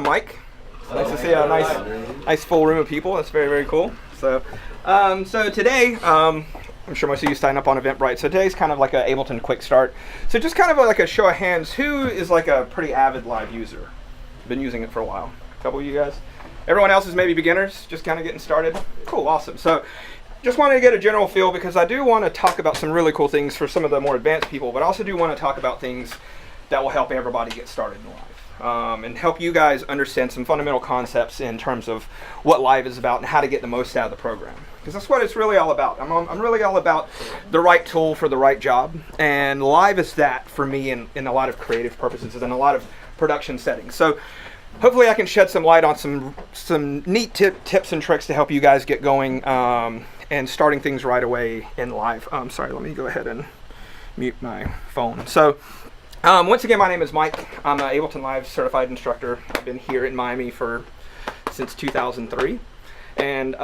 Mike. It's nice to see a nice full room of people. That's very, very cool. So, so today, I'm sure most of you signed up on Eventbrite. So today's kind of like an Ableton quick start. So just kind of like a show of hands, who is like a pretty avid live user? Been using it for a while. A couple of you guys. Everyone else is maybe beginners, just kind of getting started. Cool, awesome. So just wanted to get a general feel because I do want to talk about some really cool things for some of the more advanced people, but I also do want to talk about things that will help everybody get started in live and help you guys understand some fundamental concepts in terms of what live is about and how to get the most out of the program. Because that's what it's really all about. I'm really all about the right tool for the right job, and live is that for me in a lot of creative purposes and a lot of production settings. So hopefully I can shed some light on some neat tips and tricks to help you guys get going and starting things right away in live. Sorry, let me go ahead and mute my phone. So once again, my name is Mike. I'm an Ableton Live certified instructor. I've been here in Miami since 2003. And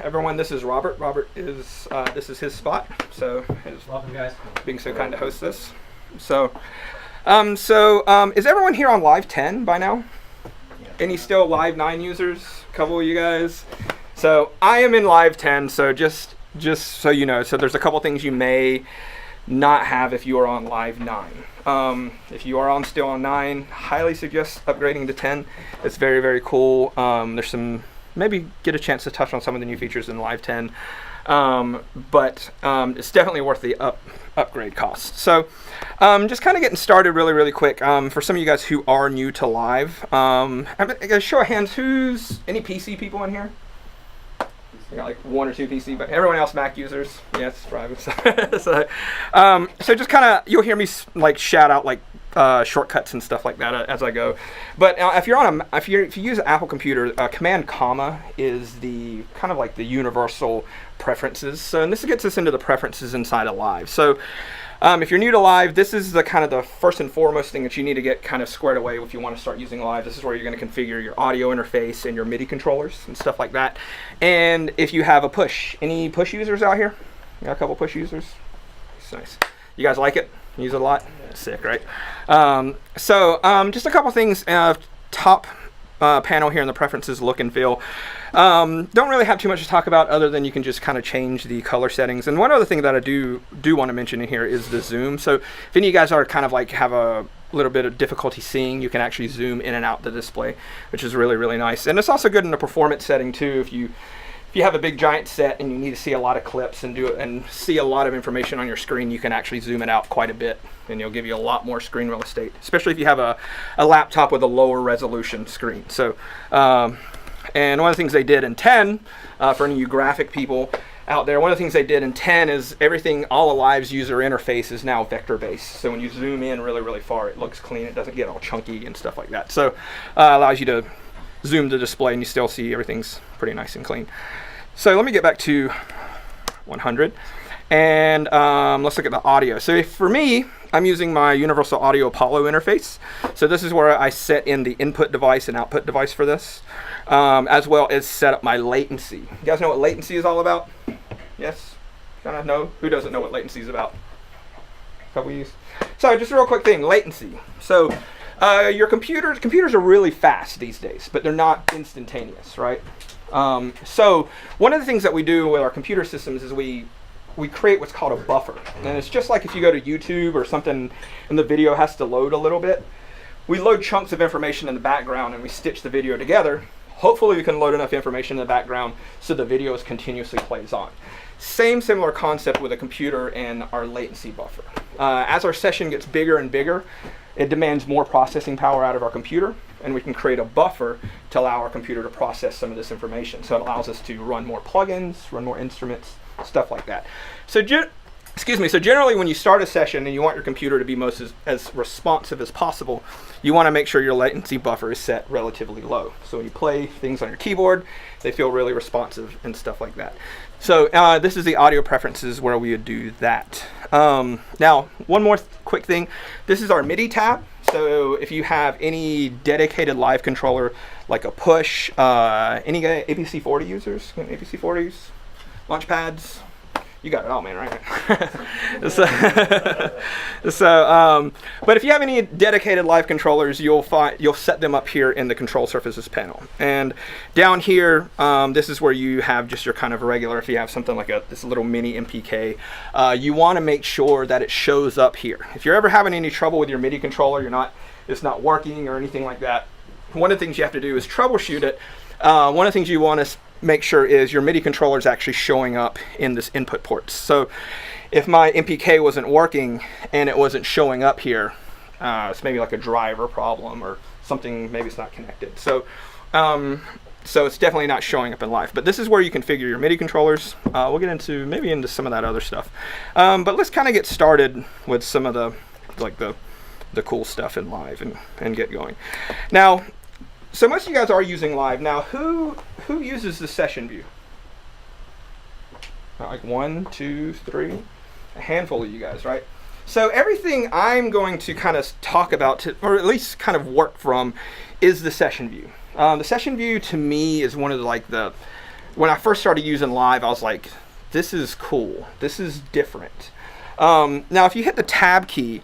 everyone, this is Robert. Robert is, this is his spot. So welcome, guys. Being so kind to host this. So is everyone here on Live 10 by now? Any still Live 9 users? A couple of you guys. So I am in Live 10, so just so you know, so there's a couple things you may not have if you are on Live 9. If you are still on 9, highly suggest upgrading to 10. It's very, very cool. There's some, maybe get a chance to touch on some of the new features in Live 10. But it's definitely worth the upgrade cost. So just kind of getting started really, really quick. For some of you guys who are new to Live, I'm gonna show of hands, any PC people in here? I got like 1 or 2 PC, but everyone else Mac users. Yes, private. So just kind of, you'll hear me like shout out like shortcuts and stuff like that as I go. But if you use an Apple computer, Command comma is the kind of like the universal preferences. So, and this gets us into the preferences inside of Live. So if you're new to Live, this is the kind of the first and foremost thing that you need to get kind of squared away if you want to start using Live. This is where you're going to configure your audio interface and your MIDI controllers and stuff like that. And if you have a push, any push users out here? Got a couple push users? It's nice. You guys like it? Use it a lot? Sick, right? Just a couple things. Top panel here in the preferences, look and feel. Don't really have too much to talk about other than you can just kind of change the color settings. And one other thing that I do want to mention in here is the zoom. So if any of you guys are kind of like have a little bit of difficulty seeing, you can actually zoom in and out the display, which is really, really nice. And it's also good in the performance setting too. If you have a big giant set and you need to see a lot of clips and see a lot of information on your screen, you can actually zoom it out quite a bit, and it'll give you a lot more screen real estate, especially if you have a laptop with a lower resolution screen. So, and one of the things they did in 10, for any of you graphic people out there, one of the things they did in 10 is all of Live's user interface is now vector based. So when you zoom in really, really far, it looks clean. It doesn't get all chunky and stuff like that. So allows you to zoom the display and you still see everything's pretty nice and clean. So let me get back to 100 and let's look at the audio. So for me, I'm using my Universal Audio Apollo interface. So this is where I set in the input device and output device for this, as well as set up my latency. You guys know what latency is all about? Yes? Kind of know? Who doesn't know what latency is about? Couple of you. So just a real quick thing, latency. So your computers are really fast these days, but they're not instantaneous, right? So one of the things that we do with our computer systems is we create what's called a buffer. And it's just like if you go to YouTube or something and the video has to load a little bit, we load chunks of information in the background and we stitch the video together. Hopefully we can load enough information in the background so the video continuously plays on. Similar concept with a computer and our latency buffer. As our session gets bigger and bigger, it demands more processing power out of our computer, and we can create a buffer to allow our computer to process some of this information. So it allows us to run more plugins, run more instruments, stuff like that. So generally when you start a session and you want your computer to be as responsive as possible, you want to make sure your latency buffer is set relatively low. So when you play things on your keyboard, they feel really responsive and stuff like that. So this is the audio preferences where we would do that. Now, one more quick thing. This is our MIDI tab. So if you have any dedicated live controller, like a push, any APC 40 users, APC 40s, launch pads, You got it all, man, right? But if you have any dedicated live controllers, you'll set them up here in the control surfaces panel. And down here, this is where you have just your kind of regular, if you have something like this little mini MPK, you want to make sure that it shows up here. If you're ever having any trouble with your MIDI controller, it's not working or anything like that, one of the things you have to do is troubleshoot it. One of the things you want to make sure is your MIDI controller is actually showing up in this input ports. So if my MPK wasn't working and it wasn't showing up here, it's maybe like a driver problem or something, maybe it's not connected. So it's definitely not showing up in live. But this is where you configure your MIDI controllers. We'll get into some of that other stuff. But let's kind of get started with some of the cool stuff in live and get going. Now, so most of you guys are using live. Now, who uses the session view? Like 1, 2, 3, a handful of you guys, right? So everything I'm going to kind of talk about, or at least kind of work from, is the session view. The session view to me is one of when I first started using live, I was like, this is cool. This is different. Now, if you hit the tab key,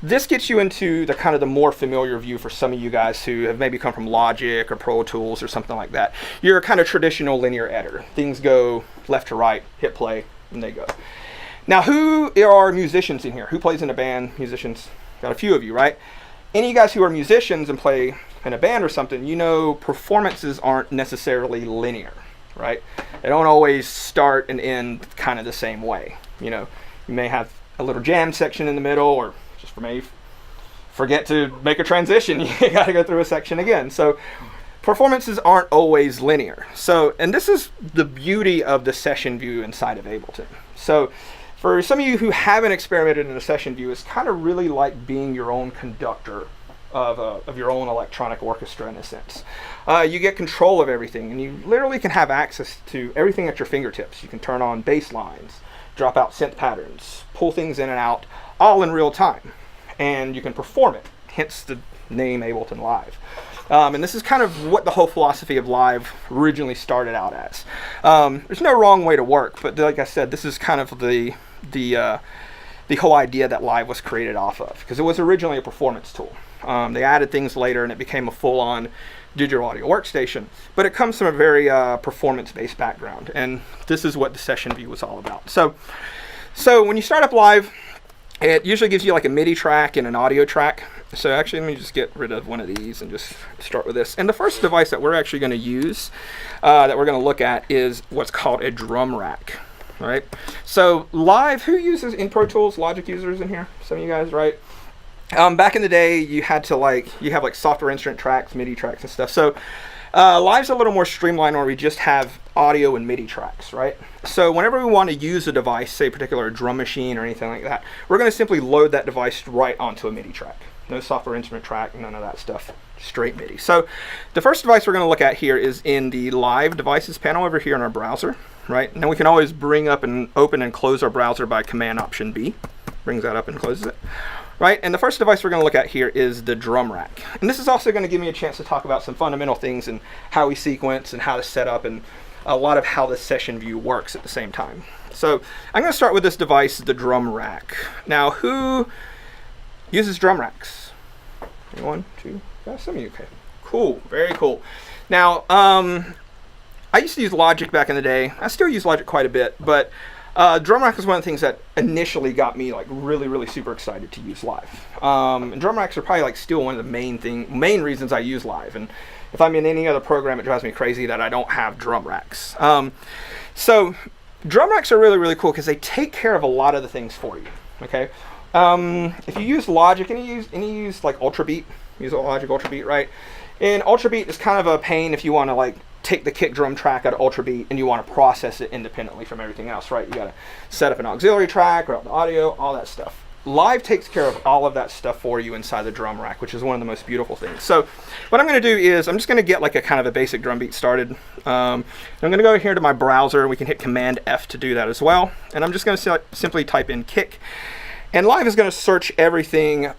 this gets you into the kind of the more familiar view for some of you guys who have maybe come from Logic or Pro Tools or something like that. You're a kind of traditional linear editor. Things go left to right, hit play, and they go. Now, who are musicians in here? Who plays in a band? Musicians? Got a few of you, right? Any of you guys who are musicians and play in a band or something, you know performances aren't necessarily linear, right? They don't always start and end kind of the same way. You know, you may have a little jam section in the middle, or just for me, forget to make a transition, you got to go through a section again. So performances aren't always linear. So, and this is the beauty of the session view inside of Ableton. So for some of you who haven't experimented in a session view, it's kind of really like being your own conductor of your own electronic orchestra in a sense. You get control of everything, and you literally can have access to everything at your fingertips. You can turn on bass lines, drop out synth patterns, pull things in and out, all in real time, and you can perform it, hence the name Ableton Live. And this is kind of what the whole philosophy of live originally started out as. There's no wrong way to work, but like I said, this is kind of the whole idea that live was created off of, because it was originally a performance tool. They added things later and it became a full-on digital audio workstation, but it comes from a very performance-based background, and this is what the session view was all about. So when you start up live, it usually gives you like a MIDI track and an audio track. So actually, let me just get rid of one of these and just start with this. And the first device that we're actually going to use, that we're going to look at, is what's called a drum rack. All right. So live, who uses in Pro Tools? Logic users in here? Some of you guys, right? Back in the day, you had to you have like software instrument tracks, MIDI tracks and stuff. So live's a little more streamlined, where we just have audio and MIDI tracks, right? So whenever we want to use a device, say a particular drum machine or anything like that, we're going to simply load that device right onto a MIDI track. No software instrument track, none of that stuff, straight MIDI. So the first device we're going to look at here is in the live devices panel over here in our browser, right? Now we can always bring up and open and close our browser by Command Option B. Brings that up and closes it. Right, and the first device we're going to look at here is the drum rack. And this is also going to give me a chance to talk about some fundamental things and how we sequence and how to set up and a lot of how the session view works at the same time. So I'm going to start with this device, the drum rack. Now, who uses drum racks? 1, 2, some of you. Okay, cool, very cool. Now, I used to use Logic back in the day. I still use Logic quite a bit, but drum rack is one of the things that initially got me like really super excited to use live. And drum racks are probably like still one of the main reasons I use live. And if I'm in any other program, it drives me crazy that I don't have drum racks. So drum racks are really cool because they take care of a lot of the things for you. Okay, if you use Logic and you use like Ultrabeat, use Logic Ultrabeat, right? And Ultrabeat is kind of a pain if you want to like take the kick drum track out of Ultrabeat and you want to process it independently from everything else, right? You got to set up an auxiliary track, route the audio, all that stuff. Live takes care of all of that stuff for you inside the drum rack, which is one of the most beautiful things. So what I'm going to do is I'm just going to get like a kind of a basic drum beat started. I'm going to go here to my browser. We can hit Command F to do that as well. And I'm just going to simply type in kick. And Live is going to search everything,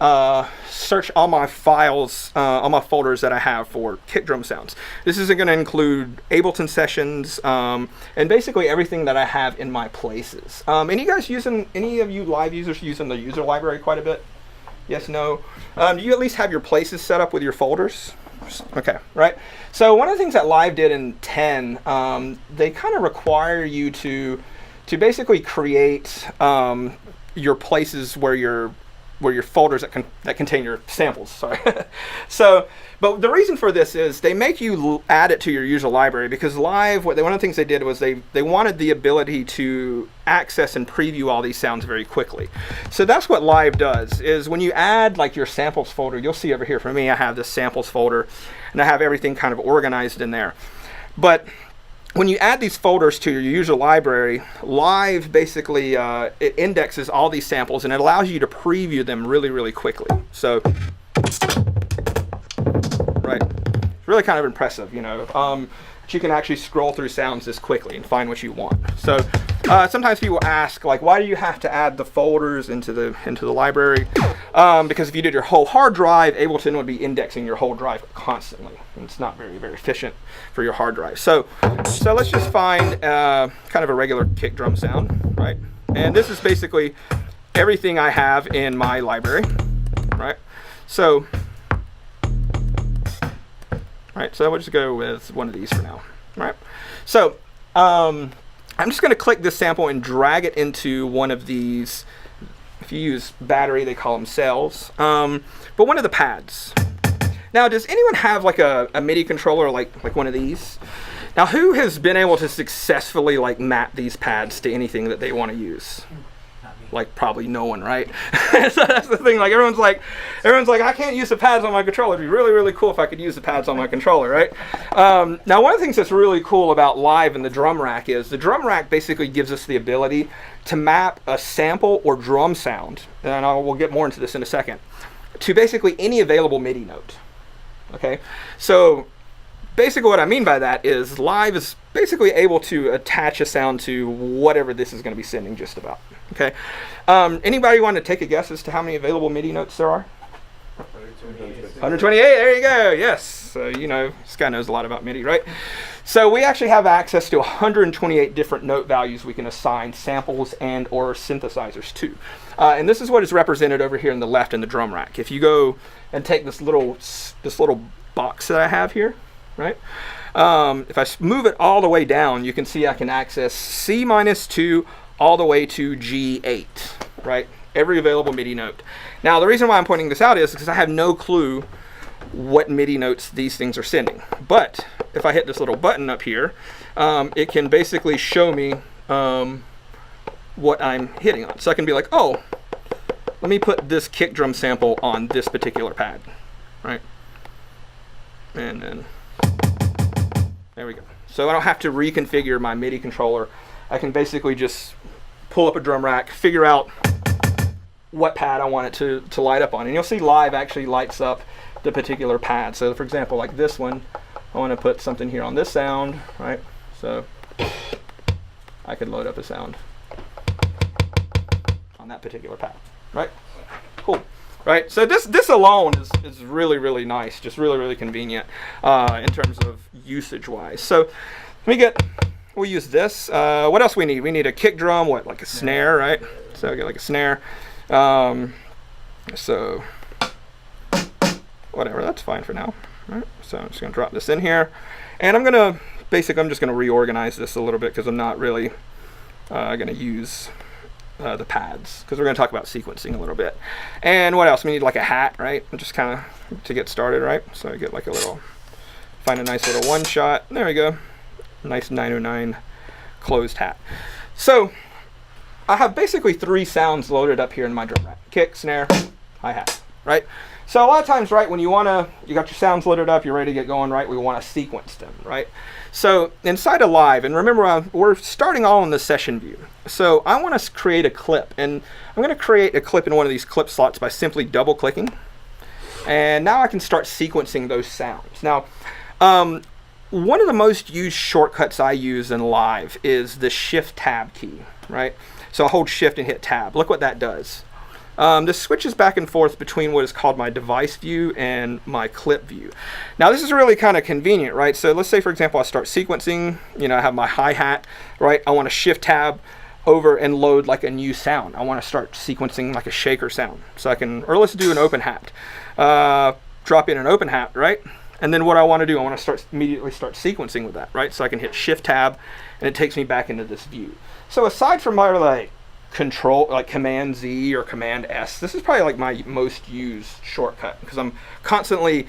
search all my files, all my folders that I have for kick drum sounds. This is going to include Ableton sessions, and basically everything that I have in my places. Any of you Live users using the user library quite a bit? Yes, no? Do you at least have your places set up with your folders? Okay, right. So one of the things that Live did in 10, they kind of require you to basically create your places where your folders that contain your samples. Sorry. So, but the reason for this is they make you add it to your user library, because Live, one of the things they did was they wanted the ability to access and preview all these sounds very quickly. So that's what Live does, is when you add like your samples folder, you'll see over here for me, I have this samples folder and I have everything kind of organized in there. But when you add these folders to your user library, Live basically it indexes all these samples and it allows you to preview them really, really quickly. So, right, it's really kind of impressive, you know. That you can actually scroll through sounds this quickly and find what you want. So sometimes people ask, like, why do you have to add the folders into the library? Because if you did your whole hard drive, Ableton would be indexing your whole drive constantly, and it's not very, very efficient for your hard drive. So let's just find kind of a regular kick drum sound, right? And this is basically everything I have in my library, right? So we'll just go with one of these for now, right? So I'm just going to click this sample and drag it into one of these. If you use battery, they call them cells, but one of the pads. Now, does anyone have like a MIDI controller like one of these? Now, who has been able to successfully like map these pads to anything that they want to use? Like probably no one, right? So that's the thing. Like everyone's like, I can't use the pads on my controller. It'd be really, really cool if I could use the pads on my controller, right? Now, one of the things that's really cool about Live and the drum rack is the drum rack basically gives us the ability to map a sample or drum sound, and we'll get more into this in a second, to basically any available MIDI note. Okay, so basically what I mean by that is Live is basically able to attach a sound to whatever this is going to be sending just about. Okay, anybody want to take a guess as to how many available MIDI notes there are? 128. There you go. Yes. So you know, this guy knows a lot about MIDI, right? So we actually have access to 128 different note values we can assign samples and or synthesizers to. And this is what is represented over here in the left in the drum rack. If you go and take this little box that I have here, right? If I move it all the way down, you can see I can access C-2 all the way to G8, right? Every available MIDI note. Now, the reason why I'm pointing this out is because I have no clue what MIDI notes these things are sending. But if I hit this little button up here, it can basically show me what I'm hitting on. So I can be like, oh, let me put this kick drum sample on this particular pad, right? And then there we go. So I don't have to reconfigure my MIDI controller. I can basically just pull up a drum rack, figure out what pad I want it to light up on. And you'll see Live actually lights up the particular pad. So for example, like this one, I want to put something here on this sound, right? So I could load up a sound on that particular pad, right? Cool. Right, so this alone is really, really nice, just really, really convenient in terms of usage-wise. So we'll use this. What else we need? We need a kick drum, like a snare, right? So I get like a snare. So whatever, that's fine for now. Right? So I'm just gonna drop this in here, and I'm just gonna reorganize this a little bit because I'm not really gonna use the pads, because we're going to talk about sequencing a little bit. And what else? We need like a hat, right? Just kind of to get started, right? So I get like find a nice little one shot. There we go. Nice 909 closed hat. So I have basically 3 sounds loaded up here in my drum rack: kick, snare, hi-hat, right? So a lot of times, right, when you got your sounds loaded up, you're ready to get going, right? We want to sequence them, right? So inside of Live, and remember, we're starting all in the session view. So I want to create a clip, and I'm going to create a clip in one of these clip slots by simply double clicking. And now I can start sequencing those sounds. Now, one of the most used shortcuts I use in Live is the Shift Tab key, right? So I hold Shift and hit Tab. Look what that does. this switches back and forth between what is called my device view and my clip view. Now this is really kind of convenient, right? So let's say, for example, I start sequencing, you know, I have my hi-hat, right? I want to shift tab over and load like a new sound. I want to start sequencing like a shaker sound. So I can, or let's do an open hat. Drop in an open hat, right? And then what I want to do, I want to immediately start sequencing with that, right? So I can hit Shift Tab, and it takes me back into this view. So aside from my like Control, like Command Z or Command S, this is probably like my most used shortcut because I'm constantly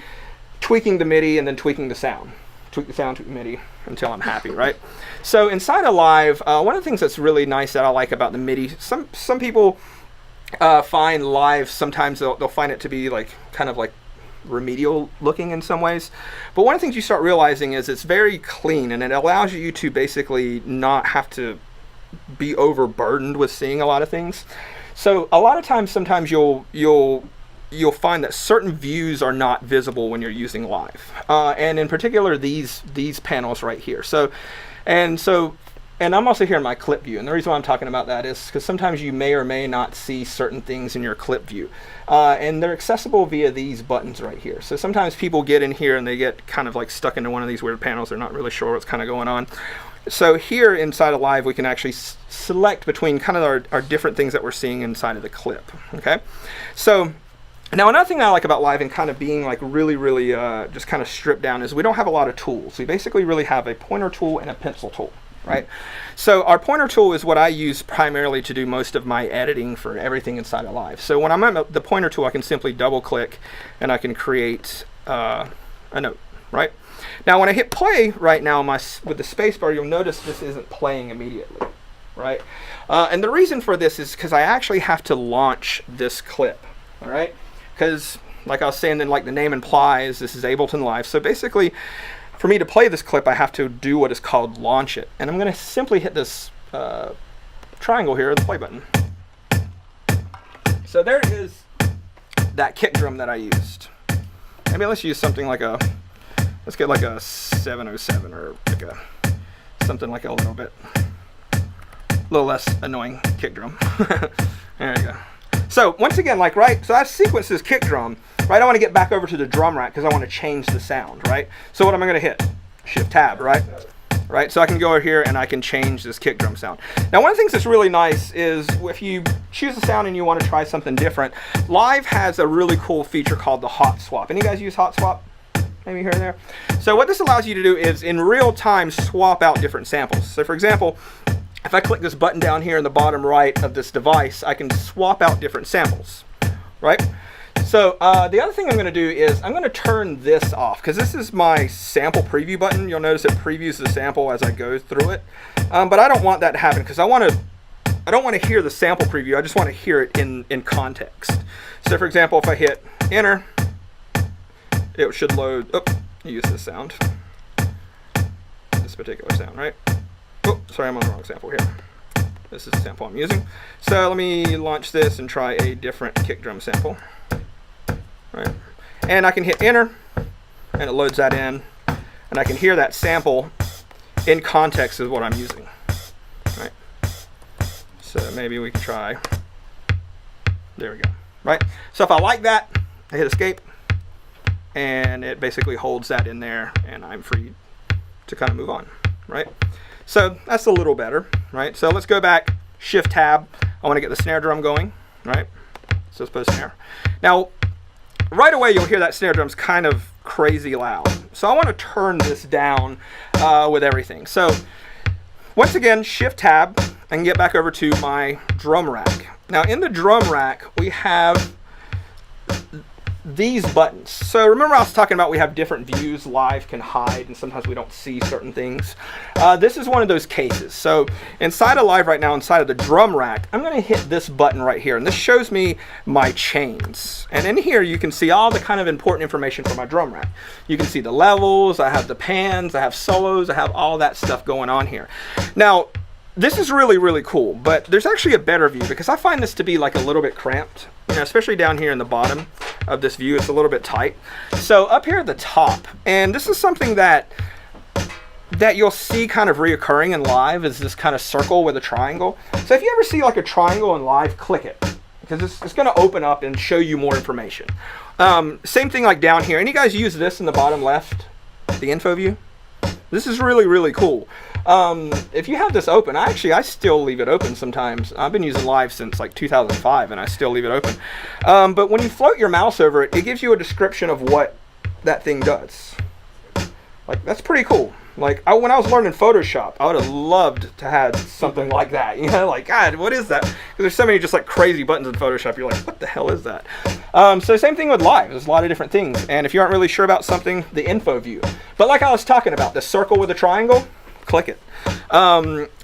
tweaking the MIDI and then tweaking the sound. Tweak the sound, tweak the MIDI until I'm happy, right? So inside of Live, one of the things that's really nice that I like about the MIDI, some people find Live, sometimes they'll find it to be like kind of like remedial looking in some ways, but one of the things you start realizing is it's very clean, and it allows you to basically not have to be overburdened with seeing a lot of things. So a lot of times, sometimes you'll find that certain views are not visible when you're using Live, and in particular these panels right here. And I'm also here in my clip view, and the reason why I'm talking about that is because sometimes you may or may not see certain things in your clip view, and they're accessible via these buttons right here. So sometimes people get in here and they get kind of like stuck into one of these weird panels. They're not really sure what's kind of going on. So here inside of Live, we can actually select between kind of our different things that we're seeing inside of the clip. Okay, so now another thing that I like about Live and kind of being like really just kind of stripped down is we don't have a lot of tools. We basically really have a pointer tool and a pencil tool. Right, so our pointer tool is what I use primarily to do most of my editing for everything inside of Live. So when I'm at the pointer tool, I can simply double click and I can create a note. Right, now when I hit play right now with the space bar, you'll notice this isn't playing immediately. Right, and the reason for this is because I actually have to launch this clip. All right, because like I was saying, then like the name implies, this is Ableton Live. So basically, for me to play this clip, I have to do what is called launch it. And I'm going to simply hit this triangle here, the play button. So there is that kick drum that I used. Maybe let's use something like let's get like a 707 or like something like a little less annoying kick drum. There you go. So once again, like, right, so I sequence this kick drum, right? I want to get back over to the drum rack because I want to change the sound, right? So what am I going to hit? Shift tab, right? Right, so I can go over here and I can change this kick drum sound. Now one of the things that's really nice is if you choose a sound and you want to try something different, Live has a really cool feature called the hot swap. Any guys use hot swap? Maybe here and there? So what this allows you to do is in real time swap out different samples. So for example, if I click this button down here in the bottom right of this device, I can swap out different samples, right? So the other thing I'm going to do is I'm going to turn this off because this is my sample preview button. You'll notice it previews the sample as I go through it, but I don't want that to happen because I don't want to hear the sample preview. I just want to hear it in context. So for example, if I hit enter, it should load. Oh, use this sound, this particular sound, right? Oh, sorry, I'm on the wrong sample here. This is the sample I'm using. So let me launch this and try a different kick drum sample. Right. And I can hit enter, and it loads that in, and I can hear that sample in context of what I'm using. Right. So maybe we can try. There we go. Right. So if I like that, I hit escape, and it basically holds that in there, and I'm free to kind of move on. Right. So that's a little better, right? So let's go back, Shift Tab. I want to get the snare drum going, right? So let's put a snare. Now, right away you'll hear that snare drum's kind of crazy loud. So I want to turn this down with everything. So once again, Shift Tab, and get back over to my drum rack. Now in the drum rack, we have these buttons. So remember I was talking about we have different views. Live can hide and sometimes we don't see certain things. This is one of those cases. So inside of Live right now, inside of the drum rack, I'm going to hit this button right here, and this shows me my chains. And in here you can see all the kind of important information for my drum rack. You can see the levels, I have the pans, I have solos, I have all that stuff going on here. Now this is really cool, but there's actually a better view because I find this to be like a little bit cramped. You know, especially down here in the bottom of this view, it's a little bit tight. So up here at the top, and this is something that you'll see kind of reoccurring in Live, is this kind of circle with a triangle. So if you ever see like a triangle in Live, click it. because it's going to open up and show you more information. Same thing like down here. Any guys use this in the bottom left, the info view? This is really, really cool. If you have this open, I still leave it open sometimes. I've been using Live since like 2005 and I still leave it open. But when you float your mouse over it, it gives you a description of what that thing does. Like, that's pretty cool. Like, when I was learning Photoshop, I would have loved to have something like that. You know, like, God, what is that? Because there's so many just like crazy buttons in Photoshop. You're like, what the hell is that? So same thing with Live. There's a lot of different things. And if you aren't really sure about something, the info view. But like I was talking about, the circle with a triangle, click it.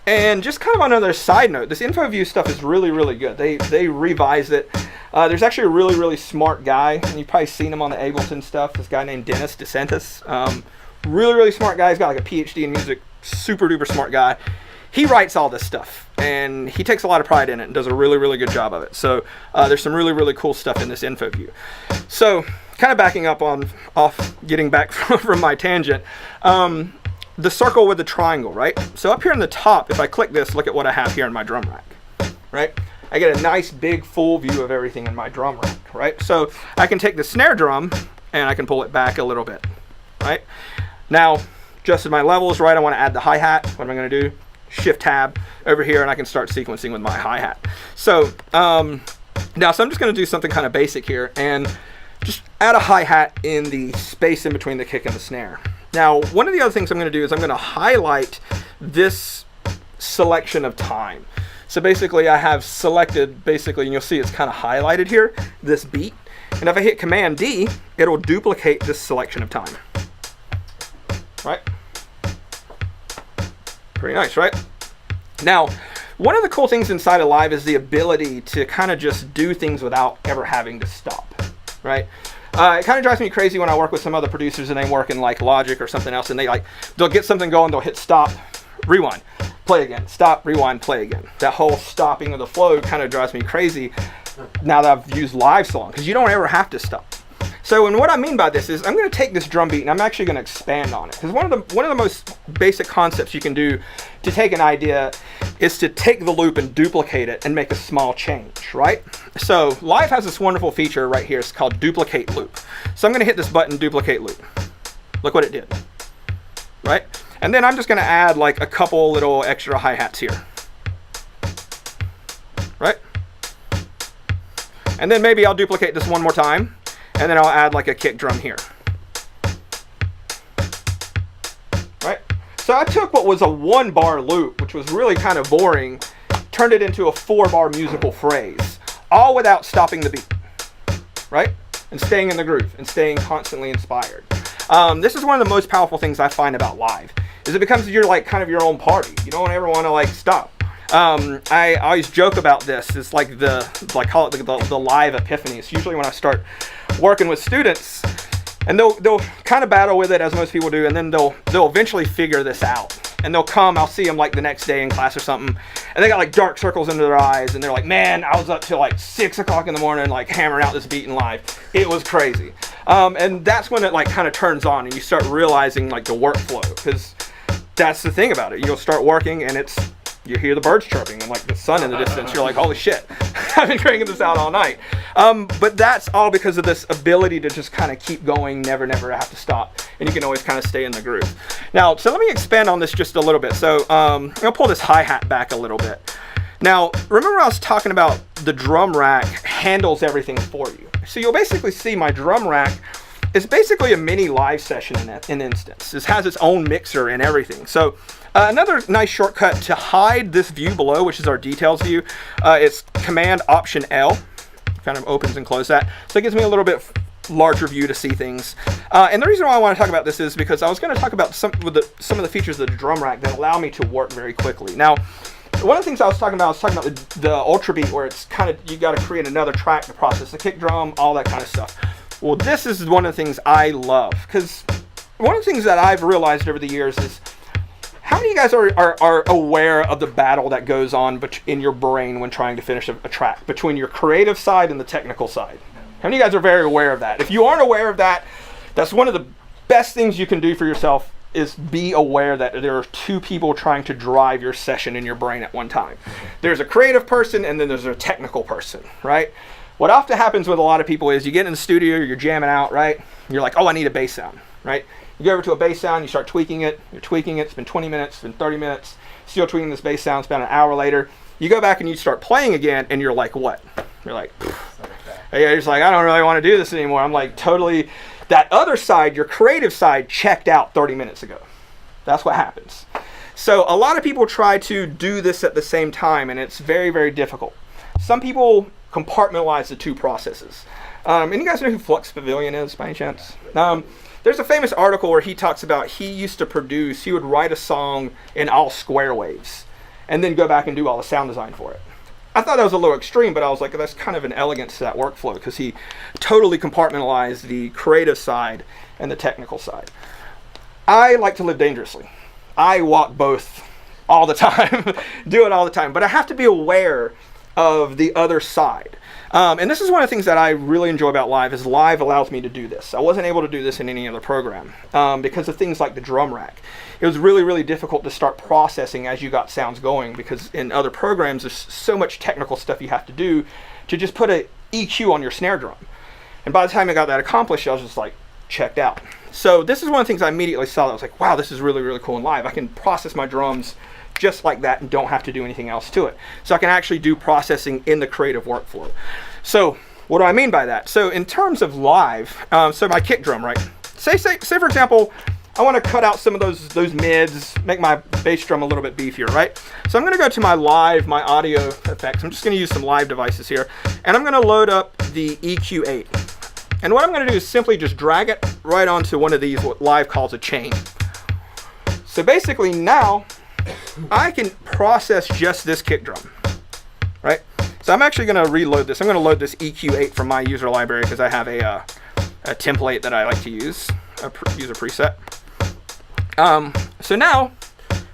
And just kind of on another side note, this info view stuff is really, really good. They revised it. There's actually a really, really smart guy, and you've probably seen him on the Ableton stuff. This guy named Dennis DeSantis. Really, really smart guy. He's got like a PhD in music. Super duper smart guy. He writes all this stuff, and he takes a lot of pride in it and does a really, really good job of it. So there's some really, really cool stuff in this info view. So kind of backing up off getting back from my tangent. The circle with the triangle, right? So up here in the top, if I click this, look at what I have here in my drum rack, right? I get a nice big full view of everything in my drum rack, right? So I can take the snare drum and I can pull it back a little bit, right? Now, just as my levels, right, I want to add the hi-hat. What am I going to do? Shift tab over here and I can start sequencing with my hi-hat. So now, so I'm just going to do something kind of basic here and just add a hi-hat in the space in between the kick and the snare. Now, one of the other things I'm going to do is I'm going to highlight this selection of time. So basically, I have selected, and you'll see it's kind of highlighted here, this beat. And if I hit Command D, it'll duplicate this selection of time. Right? Pretty nice, right? Now, one of the cool things inside of Live is the ability to kind of just do things without ever having to stop, right? It kind of drives me crazy when I work with some other producers and they work in like Logic or something else and they'll get something going, they'll hit stop, rewind, play again, stop, rewind, play again. That whole stopping of the flow kind of drives me crazy now that I've used Live so long, because you don't ever have to stop. So, and what I mean by this is I'm going to take this drum beat and I'm actually going to expand on it, because one of the most basic concepts you can do to take an idea is to take the loop and duplicate it and make a small change, right? So Live has this wonderful feature right here. It's called duplicate loop. So I'm going to hit this button, duplicate loop. Look what it did, right? And then I'm just going to add like a couple little extra hi-hats here, right? And then maybe I'll duplicate this one more time. And then I'll add like a kick drum here. Right? So I took what was a 1-bar loop, which was really kind of boring, turned it into a 4-bar musical phrase, all without stopping the beat. Right? And staying in the groove and staying constantly inspired. This is one of the most powerful things I find about Live, is it becomes like kind of your own party. You don't ever want to like stop. I always joke about this. It's like call it the Live epiphany. It's usually when I start working with students, and they'll kind of battle with it, as most people do, and then they'll eventually figure this out. And they'll come, I'll see them like the next day in class or something, and they got like dark circles under their eyes, and they're like, man, I was up till like 6 o'clock in the morning like hammering out this beat in Live. It was crazy. And that's when it like kind of turns on and you start realizing like the workflow, because that's the thing about it. You'll start working and you hear the birds chirping and like the sun in the distance. You're like, holy shit, I've been cranking this out all night. But that's all because of this ability to just kind of keep going, never have to stop. And you can always kind of stay in the groove. Now, so let me expand on this just a little bit. So I'm gonna pull this hi-hat back a little bit. Now, remember I was talking about the drum rack handles everything for you. So you'll basically see my drum rack is basically a mini Live session in instance. This has its own mixer and everything. So another nice shortcut to hide this view below, which is our details view, it's Command Option L. Kind of opens and closes that. So it gives me a little bit larger view to see things. And the reason why I want to talk about this is because I was going to talk about some of the features of the drum rack that allow me to work very quickly. Now, one of the things I was talking about the Ultra Beat, where it's kind of, you got to create another track to process the kick drum, all that kind of stuff. Well, this is one of the things I love, because one of the things that I've realized over the years is, how many of you guys are aware of the battle that goes on in your brain when trying to finish a track, between your creative side and the technical side? How many of you guys are very aware of that? If you aren't aware of that, that's one of the best things you can do for yourself is be aware that there are two people trying to drive your session in your brain at one time. There's a creative person and then there's a technical person, right? What often happens with a lot of people is you get in the studio, you're jamming out, right? You're like, oh, I need a bass sound, right? You go over to a bass sound, you start tweaking it, you're tweaking it, it's been 20 minutes, it's been 30 minutes, still tweaking this bass sound, it's been an hour later. You go back and you start playing again and you're like, what? You're like, you're just like, I don't really want to do this anymore. I'm like totally, that other side, your creative side, checked out 30 minutes ago. That's what happens. So a lot of people try to do this at the same time and it's very, very difficult. Some people compartmentalize the two processes. And you guys know who Flux Pavilion is by any chance? There's a famous article where he talks about he used to produce, he would write a song in all square waves and then go back and do all the sound design for it. I thought that was a little extreme, but I was like, that's kind of an elegance to that workflow because he totally compartmentalized the creative side and the technical side. I like to live dangerously. I walk both all the time, do it all the time, but I have to be aware of the other side. And this is one of the things that I really enjoy about Live is Live allows me to do this. I wasn't able to do this in any other program because of things like the drum rack. It was really, really difficult to start processing as you got sounds going because in other programs there's so much technical stuff you have to do to just put an EQ on your snare drum. And by the time I got that accomplished, I was just like checked out. So this is one of the things I immediately saw that I was like, wow, this is really, really cool in Live. I can process my drums just like that and don't have to do anything else to it. So I can actually do processing in the creative workflow. So what do I mean by that? So in terms of Live, so my kick drum, right? Say for example, I want to cut out some of those mids, make my bass drum a little bit beefier, right? So I'm going to go to my audio effects. I'm just going to use some Live devices here. And I'm going to load up the EQ8. And what I'm going to do is simply just drag it right onto one of these, what Live calls a chain. So basically now, I can process just this kick drum, right? So I'm actually going to reload this. I'm going to load this EQ8 from my user library because I have a template that I like to use, use a preset. So now,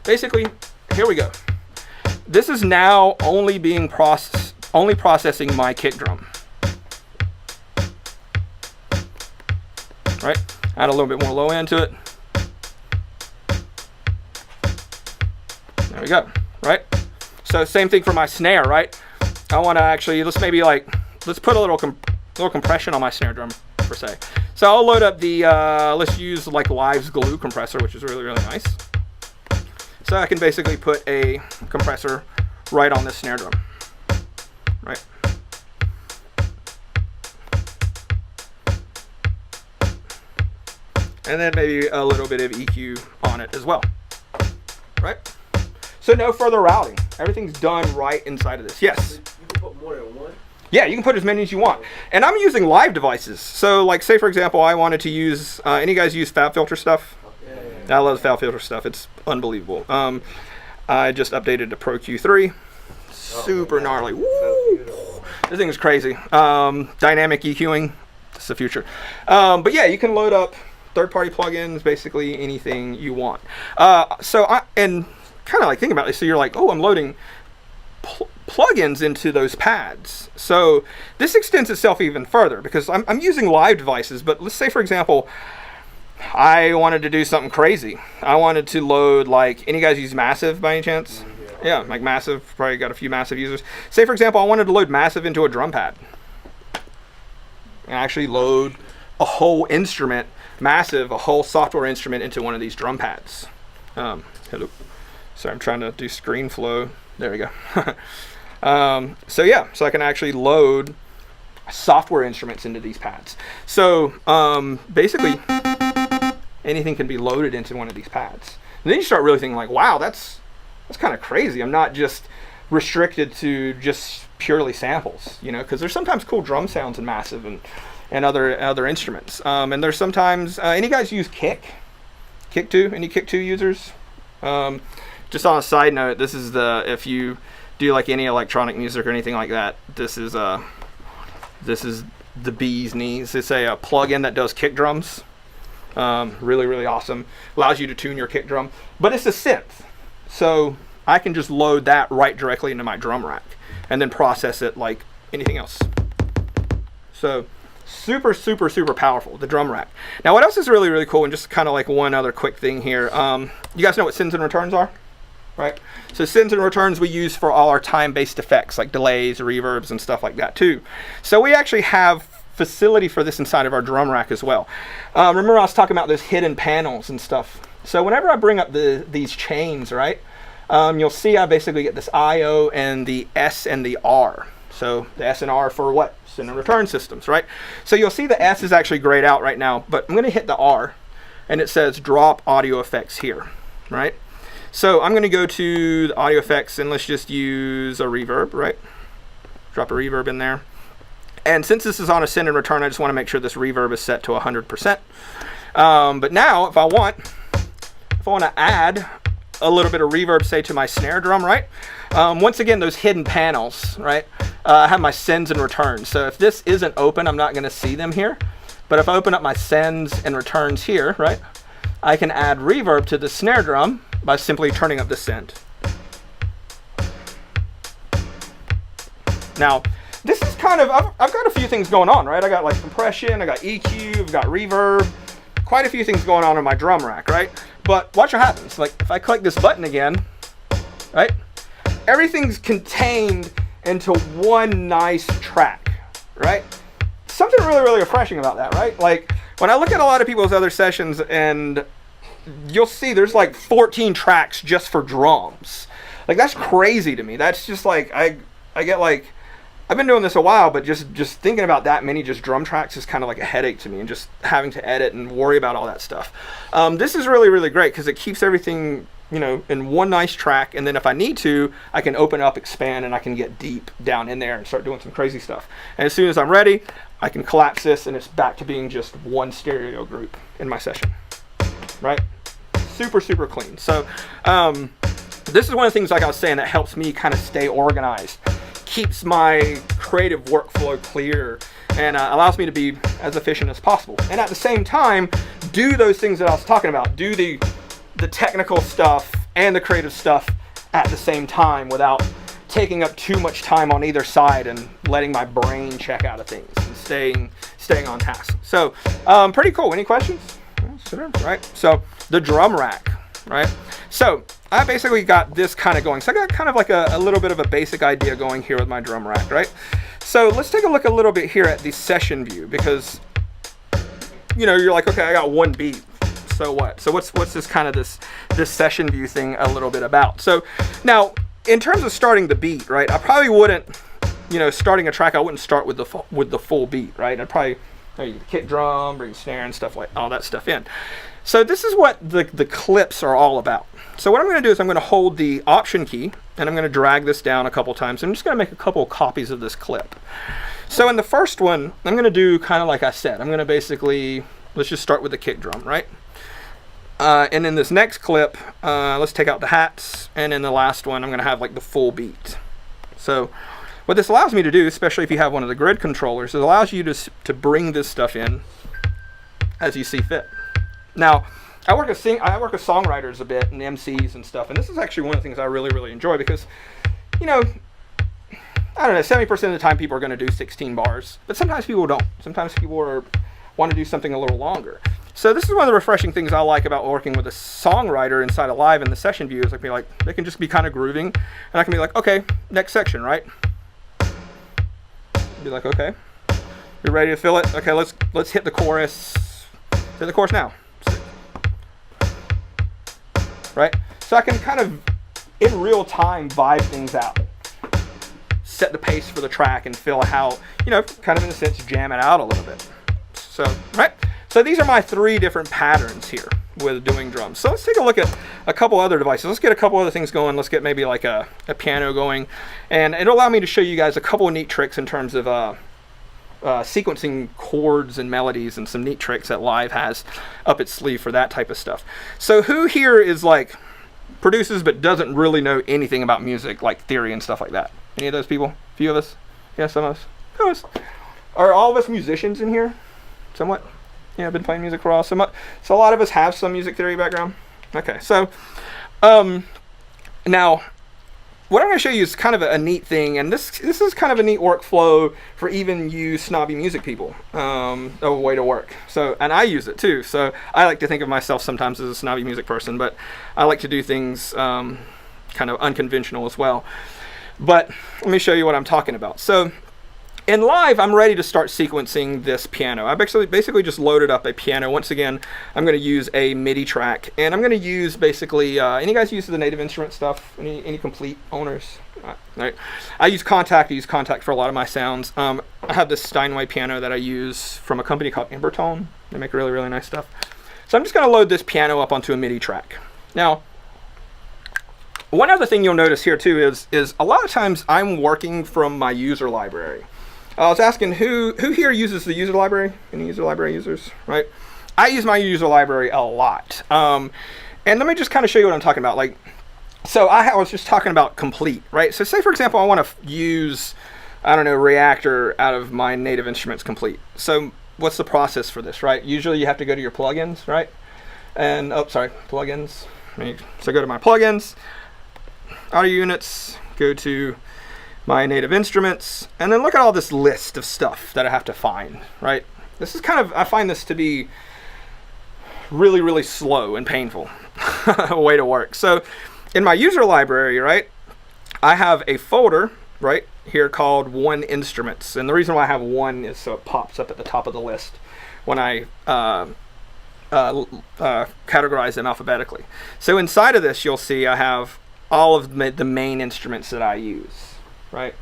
basically, here we go. This is now only processing my kick drum, right? Add a little bit more low end to it. There we go, right? So same thing for my snare, right? I want to actually, let's put a little compression on my snare drum per se. So I'll load up the, let's use like Live's glue compressor, which is really, really nice. So I can basically put a compressor right on this snare drum, right? And then maybe a little bit of EQ on it as well, right? So no further routing. Everything's done right inside of this. Yes? You can put more than one? Yeah, you can put as many as you want. And I'm using Live devices. So like say for example, I wanted to use, any guys use FabFilter stuff? Yeah. I love FabFilter stuff. It's unbelievable. I just updated to Pro Q3. Super gnarly. Woo! This thing is crazy. Dynamic EQing. It's the future. But yeah, you can load up third-party plugins, basically anything you want. And kind of like think about it. So you're like, oh, I'm loading plugins into those pads. So this extends itself even further because I'm using Live devices. But let's say, for example, I wanted to do something crazy. I wanted to load like, any guys use Massive by any chance? Yeah, like Massive. Probably got a few Massive users. Say, for example, I wanted to load Massive into a drum pad and actually load a whole instrument, Massive, a whole software instrument into one of these drum pads. Hello. Sorry, I'm trying to do screen flow. There we go. So yeah, so I can actually load software instruments into these pads. So basically, anything can be loaded into one of these pads. And then you start really thinking like, wow, that's kind of crazy. I'm not just restricted to just purely samples, you know, because there's sometimes cool drum sounds in Massive and other instruments. And there's sometimes, any guys use Kick 2? Any Kick 2 users? Just on a side note, this is if you do like any electronic music or anything like that, this is the bee's knees. It's a plug-in that does kick drums. Really, really awesome. Allows you to tune your kick drum, but it's a synth. So I can just load that right directly into my drum rack and then process it like anything else. So Super, super, super powerful, the drum rack. Now, what else is really, really cool, and just kind of like one other quick thing here. You guys know what sends and returns are? Right? So sends and returns we use for all our time-based effects, like delays, reverbs, and stuff like that, too. So we actually have facility for this inside of our drum rack as well. Remember I was talking about those hidden panels and stuff. So whenever I bring up these chains, right, you'll see I basically get this I/O and the S and the R. So the S and R for what? Send and return systems, right? So you'll see the S is actually grayed out right now, but I'm going to hit the R, and it says drop audio effects here, right? So I'm going to go to the audio effects, and let's just use a reverb, right? Drop a reverb in there. And since this is on a send and return, I just want to make sure this reverb is set to 100%. But now, if I want to add a little bit of reverb, say, to my snare drum, right? Once again, those hidden panels, right? I have my sends and returns. So if this isn't open, I'm not going to see them here. But if I open up my sends and returns here, right, I can add reverb to the snare drum by simply turning up the send. Now, this is kind of, I've got a few things going on, right? I got like compression, I got EQ, I've got reverb, quite a few things going on in my drum rack, right? But watch what happens. Like if I click this button again, right? Everything's contained into one nice track, right? Something really, really refreshing about that, right? Like when I look at a lot of people's other sessions, and you'll see there's like 14 tracks just for drums. Like that's crazy to me. That's just like, I get like, I've been doing this a while, but just thinking about that many just drum tracks is kind of like a headache to me, and just having to edit and worry about all that stuff. This is really, really great because it keeps everything, you know, in one nice track, and then if I need to, I can open up, expand, and I can get deep down in there and start doing some crazy stuff. And as soon as I'm ready, I can collapse this, and it's back to being just one stereo group in my session, right? Super, super clean. So this is one of the things, like I was saying, that helps me kind of stay organized, keeps my creative workflow clear, and allows me to be as efficient as possible. And at the same time, do those things that I was talking about. Do the technical stuff and the creative stuff at the same time without taking up too much time on either side and letting my brain check out of things and staying on task. So pretty cool. Any questions? Right. So the drum rack, right? So I basically got this kind of going. So I got kind of like a little bit of a basic idea going here with my drum rack, right? So let's take a look a little bit here at the session view, because, you know, you're like, okay, I got one beat. So what? So what's this kind of this session view thing a little bit about? So now, in terms of starting the beat, right? I probably wouldn't, you know, starting a track, I wouldn't start with the full beat, right? I'd probably the kick drum, bring snare and stuff, like all that stuff in. So this is what the clips are all about. So what I'm going to do is I'm going to hold the Option key, and I'm going to drag this down a couple times. I'm just going to make a couple copies of this clip. So in the first one, I'm going to do kind of like I said. I'm going to basically, let's just start with the kick drum, right? And in this next clip, let's take out the hats, and in the last one, I'm going to have like the full beat. So what this allows me to do, especially if you have one of the grid controllers, it allows you to bring this stuff in as you see fit. Now, I work with songwriters a bit and MCs and stuff, and this is actually one of the things I really, really enjoy because, you know, I don't know, 70% of the time people are going to do 16 bars, but sometimes people don't. Sometimes people want to do something a little longer. So this is one of the refreshing things I like about working with a songwriter inside of Live in the session view, is they can just be kind of grooving, and I can be like, okay, next section, right? Be like, okay, you're ready to fill it? Okay, let's hit the chorus. Hit the chorus now. Right? So I can kind of, in real time, vibe things out. Set the pace for the track and feel how, you know, kind of in a sense, jam it out a little bit. So, right? So these are my 3 different patterns here with doing drums. So let's take a look at a couple other devices. Let's get a couple other things going. Let's get maybe like a piano going. And it'll allow me to show you guys a couple of neat tricks in terms of sequencing chords and melodies, and some neat tricks that Live has up its sleeve for that type of stuff. So who here is like produces but doesn't really know anything about music, like theory and stuff like that? Any of those people? A few of us? Yeah, some of us. Who is? Are all of us musicians in here? Somewhat? Yeah, I've been playing music for a while. So a lot of us have some music theory background. Okay, so now what I'm going to show you is kind of a neat thing, and this is kind of a neat workflow for even you snobby music people, a way to work. So, and I use it too. So I like to think of myself sometimes as a snobby music person, but I like to do things kind of unconventional as well. But let me show you what I'm talking about. So in Live, I'm ready to start sequencing this piano. I basically just loaded up a piano. Once again, I'm going to use a MIDI track, and I'm going to use basically, any guys use the native instrument stuff? Any complete owners? Right. I use Contact for a lot of my sounds. I have this Steinway piano that I use from a company called Ableton. They make really, really nice stuff. So I'm just going to load this piano up onto a MIDI track. Now, one other thing you'll notice here too is a lot of times I'm working from my user library. I was asking who here uses the user library? Any user library users, right? I use my user library a lot. And let me just kind of show you what I'm talking about. Like, so I was just talking about complete, right? So say for example, I want to use, I don't know, Reactor out of my native instruments complete. So what's the process for this, right? Usually you have to go to your plugins, right? And, plugins. So go to my plugins, audio units, go to my native instruments, and then look at all this list of stuff that I have to find, right? This is kind of, I find this to be really, really slow and painful way to work. So in my user library, right, I have a folder right here called One Instruments. And the reason why I have one is so it pops up at the top of the list when I categorize them alphabetically. So inside of this, you'll see I have all of the main instruments that I use. Right,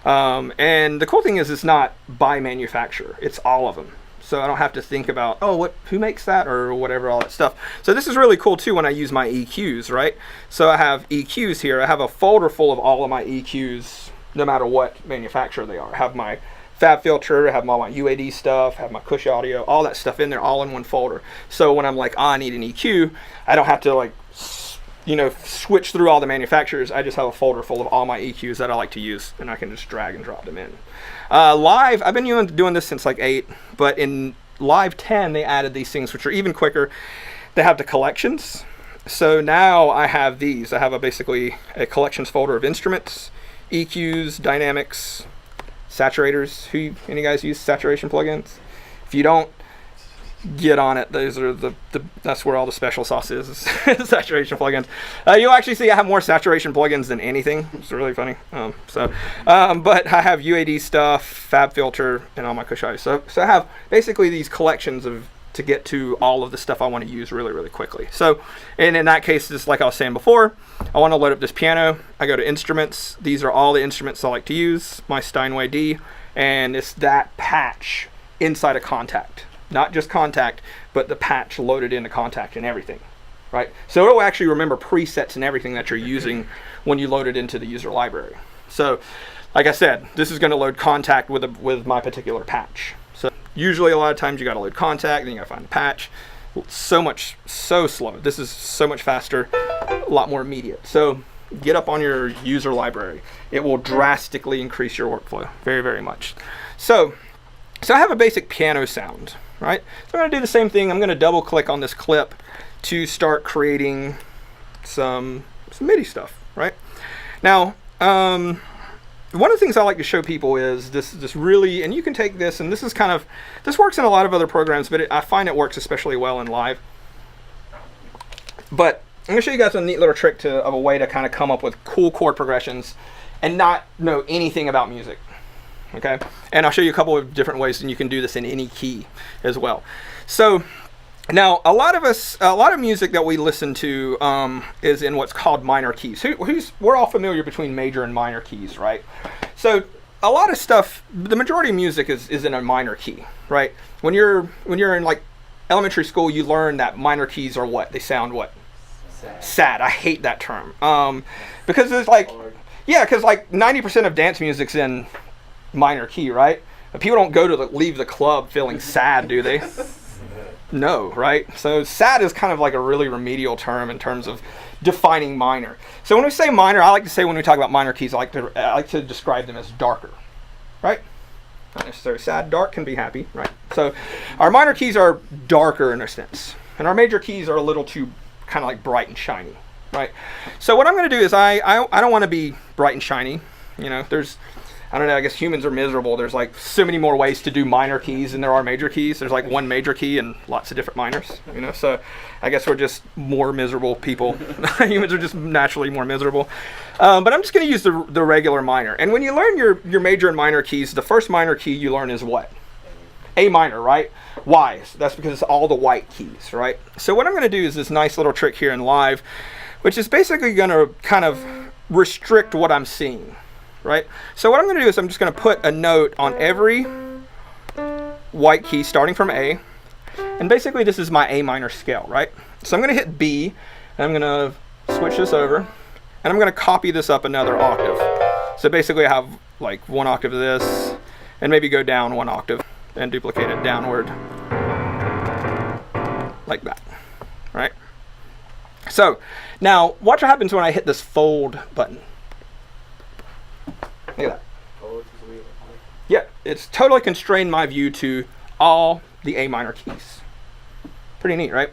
and the cool thing is it's not by manufacturer; it's all of them. So I don't have to think about who makes that or whatever, all that stuff. So this is really cool too when I use my EQs, right? So I have EQs here. I have a folder full of all of my EQs, no matter what manufacturer they are. I have my Fab filter, I have all my UAD stuff, I have my Cush audio, all that stuff in there, all in one folder. So when I'm like, I need an EQ, I don't have to like switch through all the manufacturers. I just have a folder full of all my EQs that I like to use, and I can just drag and drop them in. Live, I've been doing this since like 8, but in Live 10, they added these things which are even quicker. They have the collections. So now I have these. I have basically a collections folder of instruments, EQs, dynamics, saturators. Any guys use saturation plugins? If you don't, get on it. Those are that's where all the special sauce is saturation plugins. You'll actually see I have more saturation plugins than anything. It's really funny. But I have UAD stuff, Fab filter, and all my Cush audio. So I have basically these collections to get to all of the stuff I want to use really, really quickly. So, and in that case, just like I was saying before, I want to load up this piano. I go to instruments. These are all the instruments I like to use. My Steinway D, and it's that patch inside of Contact. Not just Contact, but the patch loaded into Contact and everything, right? So it'll actually remember presets and everything that you're using when you load it into the user library. So, like I said, this is going to load Contact with my particular patch. So usually a lot of times you got to load Contact, then you got to find the patch. So slow. This is so much faster, a lot more immediate. So get up on your user library. It will drastically increase your workflow, very, very much. So I have a basic piano sound. Right, so I'm going to do the same thing. I'm going to double click on this clip to start creating some MIDI stuff. Right now, one of the things I like to show people is this really, and you can take this, and this works in a lot of other programs, but I find it works especially well in Live. But I'm going to show you guys a neat little trick of a way to kind of come up with cool chord progressions and not know anything about music. Okay, and I'll show you a couple of different ways, and you can do this in any key as well. So now a lot of music that we listen to is in what's called minor keys. We're all familiar between major and minor keys, right? So a lot of stuff, the majority of music is in a minor key, right? When you're in like elementary school, you learn that minor keys are what? They sound what? Sad. I hate that term because it's like, yeah, because like 90% of dance music's in minor key, right? But people don't go to leave the club feeling sad, do they? No, right? So sad is kind of like a really remedial term in terms of defining minor. So when we say minor, I like to say when we talk about minor keys, I like to describe them as darker, right? Not necessarily sad. Dark can be happy, right? So our minor keys are darker in a sense, and our major keys are a little too kind of like bright and shiny, right? So what I'm going to do is I don't want to be bright and shiny. You know, I don't know, I guess humans are miserable. There's like so many more ways to do minor keys than there are major keys. There's like one major key and lots of different minors, you know, so I guess we're just more miserable people. Humans are just naturally more miserable. But I'm just going to use the regular minor. And when you learn your major and minor keys, the first minor key you learn is what? A minor, right? Why? So that's because it's all the white keys, right? So what I'm going to do is this nice little trick here in live, which is basically going to kind of restrict what I'm seeing, right? So what I'm going to do is I'm just going to put a note on every white key starting from A. And basically this is my A minor scale, right? So I'm going to hit B, and I'm going to switch this over, and I'm going to copy this up another octave. So basically I have like one octave of this, and maybe go down one octave and duplicate it downward like that, right? So now watch what happens when I hit this fold button. Look at that. Yeah, it's totally constrained my view to all the A minor keys. Pretty neat, right?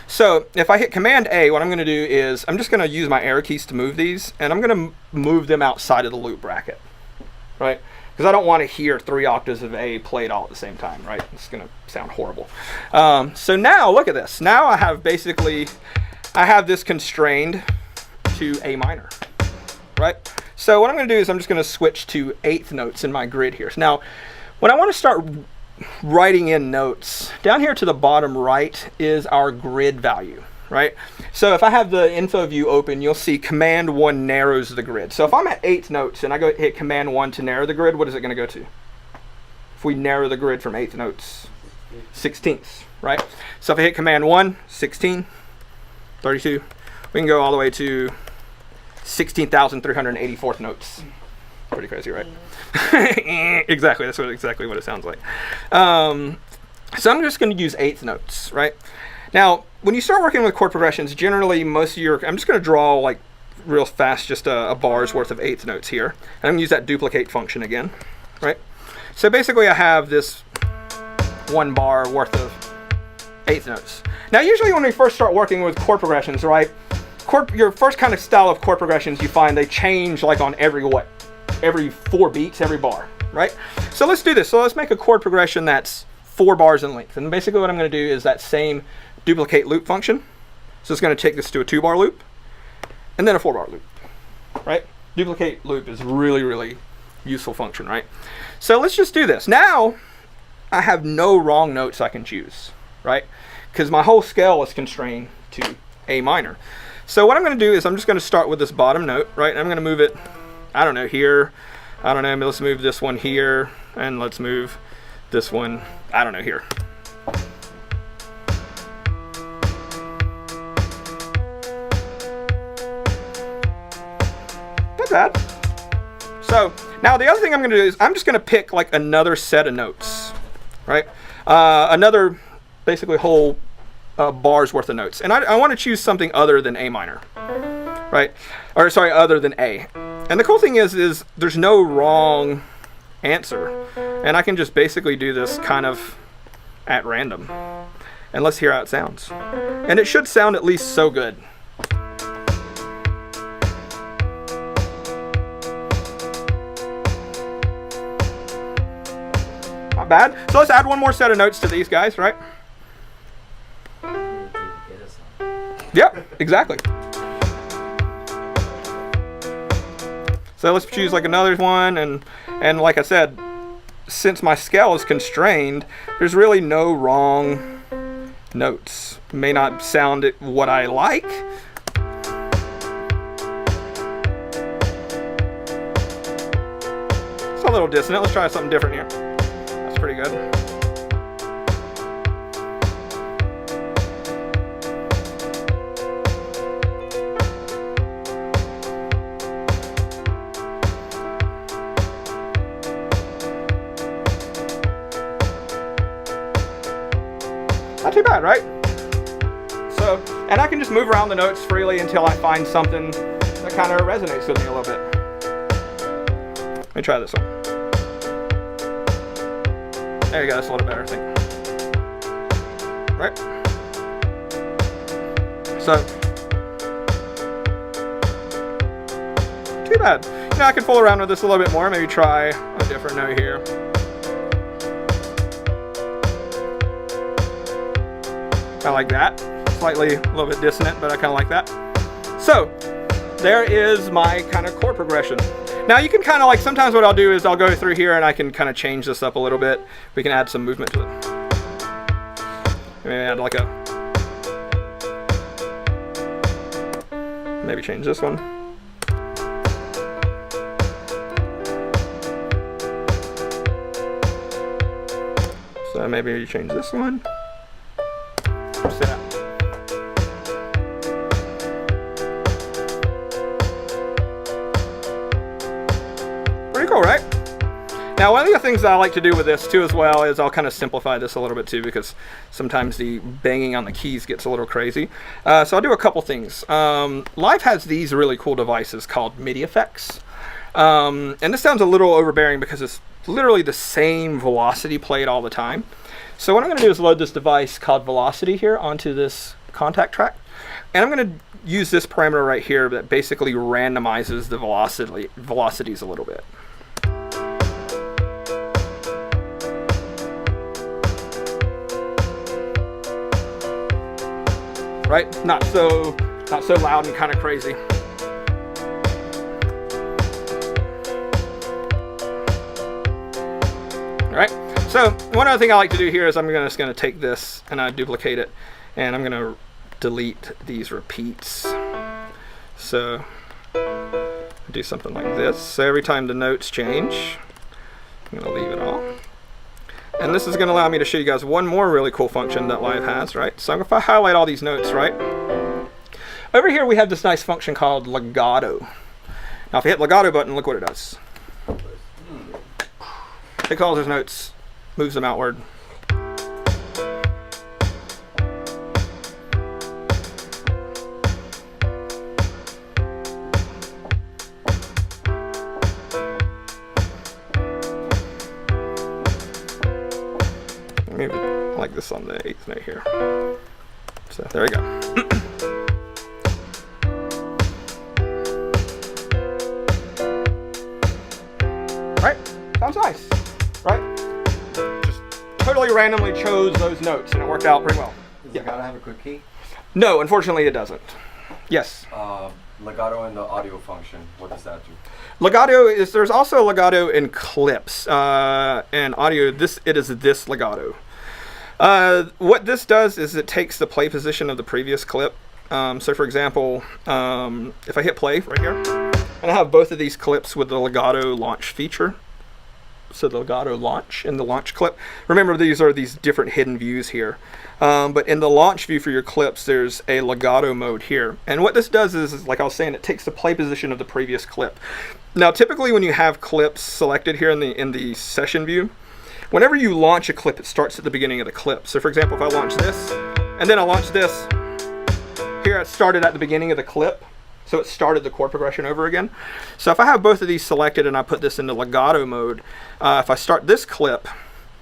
So if I hit Command A, what I'm going to do is I'm just going to use my arrow keys to move these, and I'm going to move them outside of the loop bracket, right? Because I don't want to hear 3 octaves of A played all at the same time, right? It's going to sound horrible. So now look at this. Now I have this constrained to A minor, right? So what I'm going to do is I'm just going to switch to 8th notes in my grid here. So now, when I want to start writing in notes, down here to the bottom right is our grid value, right? So if I have the info view open, you'll see Command 1 narrows the grid. So if I'm at 8th notes and I go hit Command 1 to narrow the grid, what is it going to go to? If we narrow the grid from 8th notes, 16ths, right? So if I hit Command 1, 16, 32, we can go all the way to 16,384th notes. Pretty crazy, right? Exactly, that's exactly what it sounds like. So I'm just going to use 8th notes, right? Now, when you start working with chord progressions, generally most of I'm just going to draw like real fast just a bar's worth of 8th notes here. And I'm going to use that duplicate function again, right? So basically I have this 1 bar worth of 8th notes. Now usually when we first start working with chord progressions, right? Your first kind of style of chord progressions, you find they change like on every 4 beats, every bar, right? So let's do this. So let's make a chord progression that's 4 bars in length. And basically what I'm going to do is that same duplicate loop function. So it's going to take this to a 2-bar loop and then a 4-bar loop, right? Duplicate loop is really, really useful function, right? So let's just do this. Now I have no wrong notes I can choose, right? Because my whole scale is constrained to A minor. So what I'm going to do is I'm just going to start with this bottom note, right? And I'm going to move it, I don't know, here. I don't know, let's move this one here. And let's move this one, I don't know, here. Not bad. So now the other thing I'm going to do is I'm just going to pick like another set of notes, right? Another basically whole bar's worth of notes. And I want to choose something other than A minor, right? Or sorry, other than A. And the cool thing is there's no wrong answer. And I can just basically do this kind of at random. And let's hear how it sounds. And it should sound at least so good. Not bad. So let's add one more set of notes to these guys, right? Yep, exactly. So let's choose like another one, and like I said, since my scale is constrained, there's really no wrong notes. It may not sound what I like. It's a little dissonant. Let's try something different here. That's pretty good. Not too bad, right? So, and I can just move around the notes freely until I find something that kind of resonates with me a little bit. Let me try this one. There you go, that's a little better, I think. Right? So, bad. You know, I could fool around with this a little bit more, maybe try a different note here. I like that. Slightly a little bit dissonant, but I kind of like that. So there is my kind of chord progression. Now you can kind of like, sometimes what I'll do is I'll go through here and I can kind of change this up a little bit. We can add some movement to it. Maybe add like a, maybe change this one. So maybe you change this one. See that? Pretty cool, right? Now, one of the things that I like to do with this too as well is I'll kind of simplify this a little bit too, because sometimes the banging on the keys gets a little crazy. So I'll do a couple things. Live has these really cool devices called MIDI effects. And this sounds a little overbearing because it's literally the same velocity played all the time. So what I'm going to do is load this device called Velocity here onto this contact track. And I'm going to use this parameter right here that basically randomizes the velocities a little bit. Right? Not so loud and kind of crazy. All right. So one other thing I like to do here is I'm just going to take this and I duplicate it, and I'm going to delete these repeats. So do something like this. So every time the notes change, I'm going to leave it all. And this is going to allow me to show you guys one more really cool function that Live has, right? So if I highlight all these notes, right? Over here we have this nice function called legato. Now if I hit legato button, look what it does. Takes all those notes, moves them outward. Maybe like this on the 8th note here. So there we go. Right? Sounds nice, right? Just totally randomly chose those notes and it worked out pretty well. Does it gotta have a quick key? No, unfortunately it doesn't. Yes? Legato in the audio function, what does that do? Legato is, there's also legato in clips and audio. It is this legato. What this does is it takes the play position of the previous clip. So for example, if I hit play right here, and I have both of these clips with the legato launch feature. So the legato launch in the launch clip. Remember, these are these different hidden views here. But in the launch view for your clips, there's a legato mode here. And what this does is, like I was saying, it takes the play position of the previous clip. Now, typically when you have clips selected here in the session view, whenever you launch a clip, it starts at the beginning of the clip. So for example, if I launch this, and then I launch this, here it started at the beginning of the clip. So it started the chord progression over again. So if I have both of these selected and I put this into legato mode, if I start this clip,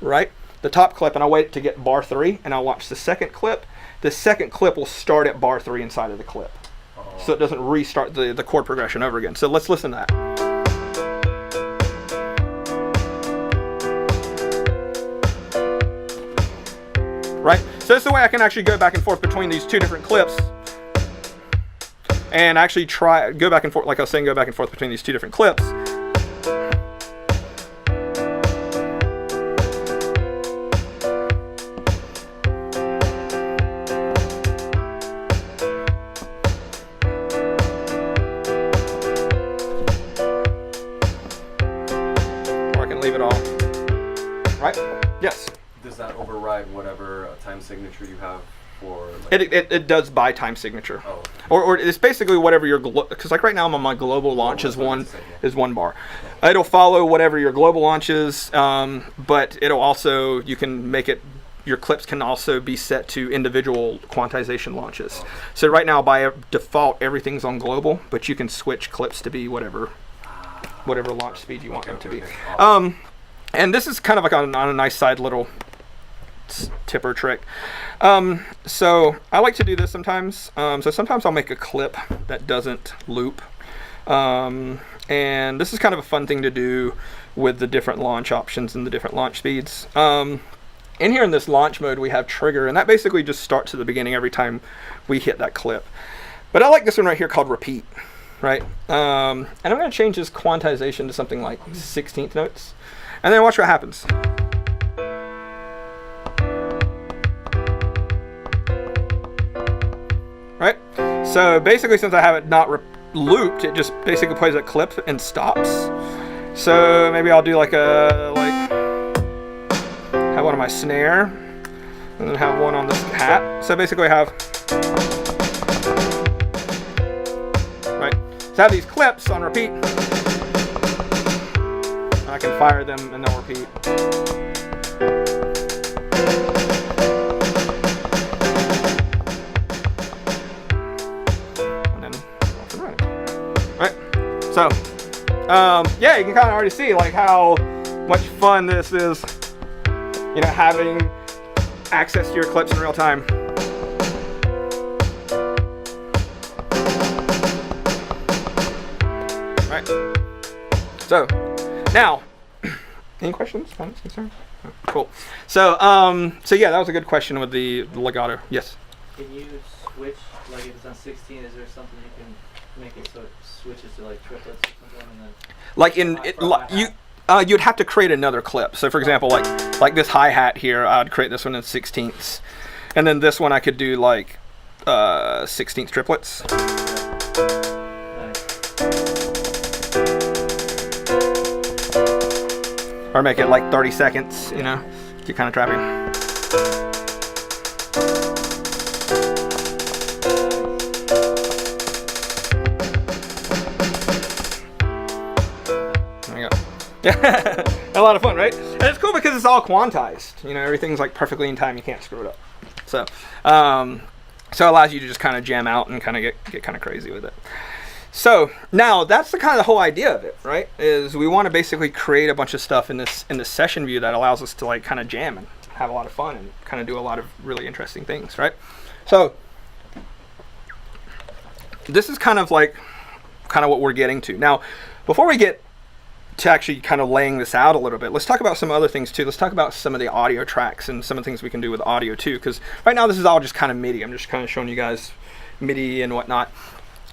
right, the top clip, and I wait to get bar 3, and I'll launch the second clip will start at bar 3 inside of the clip. So it doesn't restart the chord progression over again. So let's listen to that. Right? So this is the way I can actually go back and forth between these two different clips. And actually go back and forth, like I was saying, go back and forth between these two different clips. Or I can leave it all. Right? Yes? Does that override whatever time signature you have? Like it does by time signature. Oh. Or it's basically whatever your because like right now I'm on my global launch is one bar. It'll follow whatever your global launch is, but it'll also, you can make it, your clips can also be set to individual quantization launches. Oh. So right now by default everything's on global, but you can switch clips to be whatever launch speed you want them to be. Awesome. And this is kind of like on a nice side little tipper trick. So I like to do this sometimes. So sometimes I'll make a clip that doesn't loop. And And this is kind of a fun thing to do with the different launch options and the different launch speeds. In here in this launch mode, we have trigger, and that basically just starts at the beginning every time we hit that clip. But I like this one right here called repeat, right? And I'm going to change this quantization to something like 16th notes, and then watch what happens. Right? So basically, since I have it not looped, it just basically plays a clip and stops. So maybe I'll do like have one on my snare, and then have one on this hat. So basically I have, right? So I have these clips on repeat. I can fire them and they'll repeat. So, yeah, you can kind of already see like how much fun this is, you know, having access to your clips in real time. Right. So, now, any questions, comments, concerns? Oh, cool. So, so yeah, that was a good question with the legato. Yes. Can you switch, like if it's on 16, is there something you can make it so it switches to like triplets or something, and then like you'd have to create another clip. So for example, like this hi-hat here, I'd create this one in 16ths, and then this one I could do like 16th triplets. Nice. Or make it like 30 seconds, you know, keep kind of trapping. Yeah, a lot of fun, right? And it's cool because it's all quantized. You know, everything's like perfectly in time. You can't screw it up. So, so it allows you to just kind of jam out and kind of get kind of crazy with it. So now that's the kind of the whole idea of it, right? Is we want to basically create a bunch of stuff in this session view that allows us to like kind of jam and have a lot of fun and kind of do a lot of really interesting things, right? So this is kind of what we're getting to now. Before we get to actually kind of laying this out a little bit, let's talk about some other things too. Let's talk about some of the audio tracks and some of the things we can do with audio too, because right now this is all just kind of MIDI. I'm just kind of showing you guys MIDI and whatnot.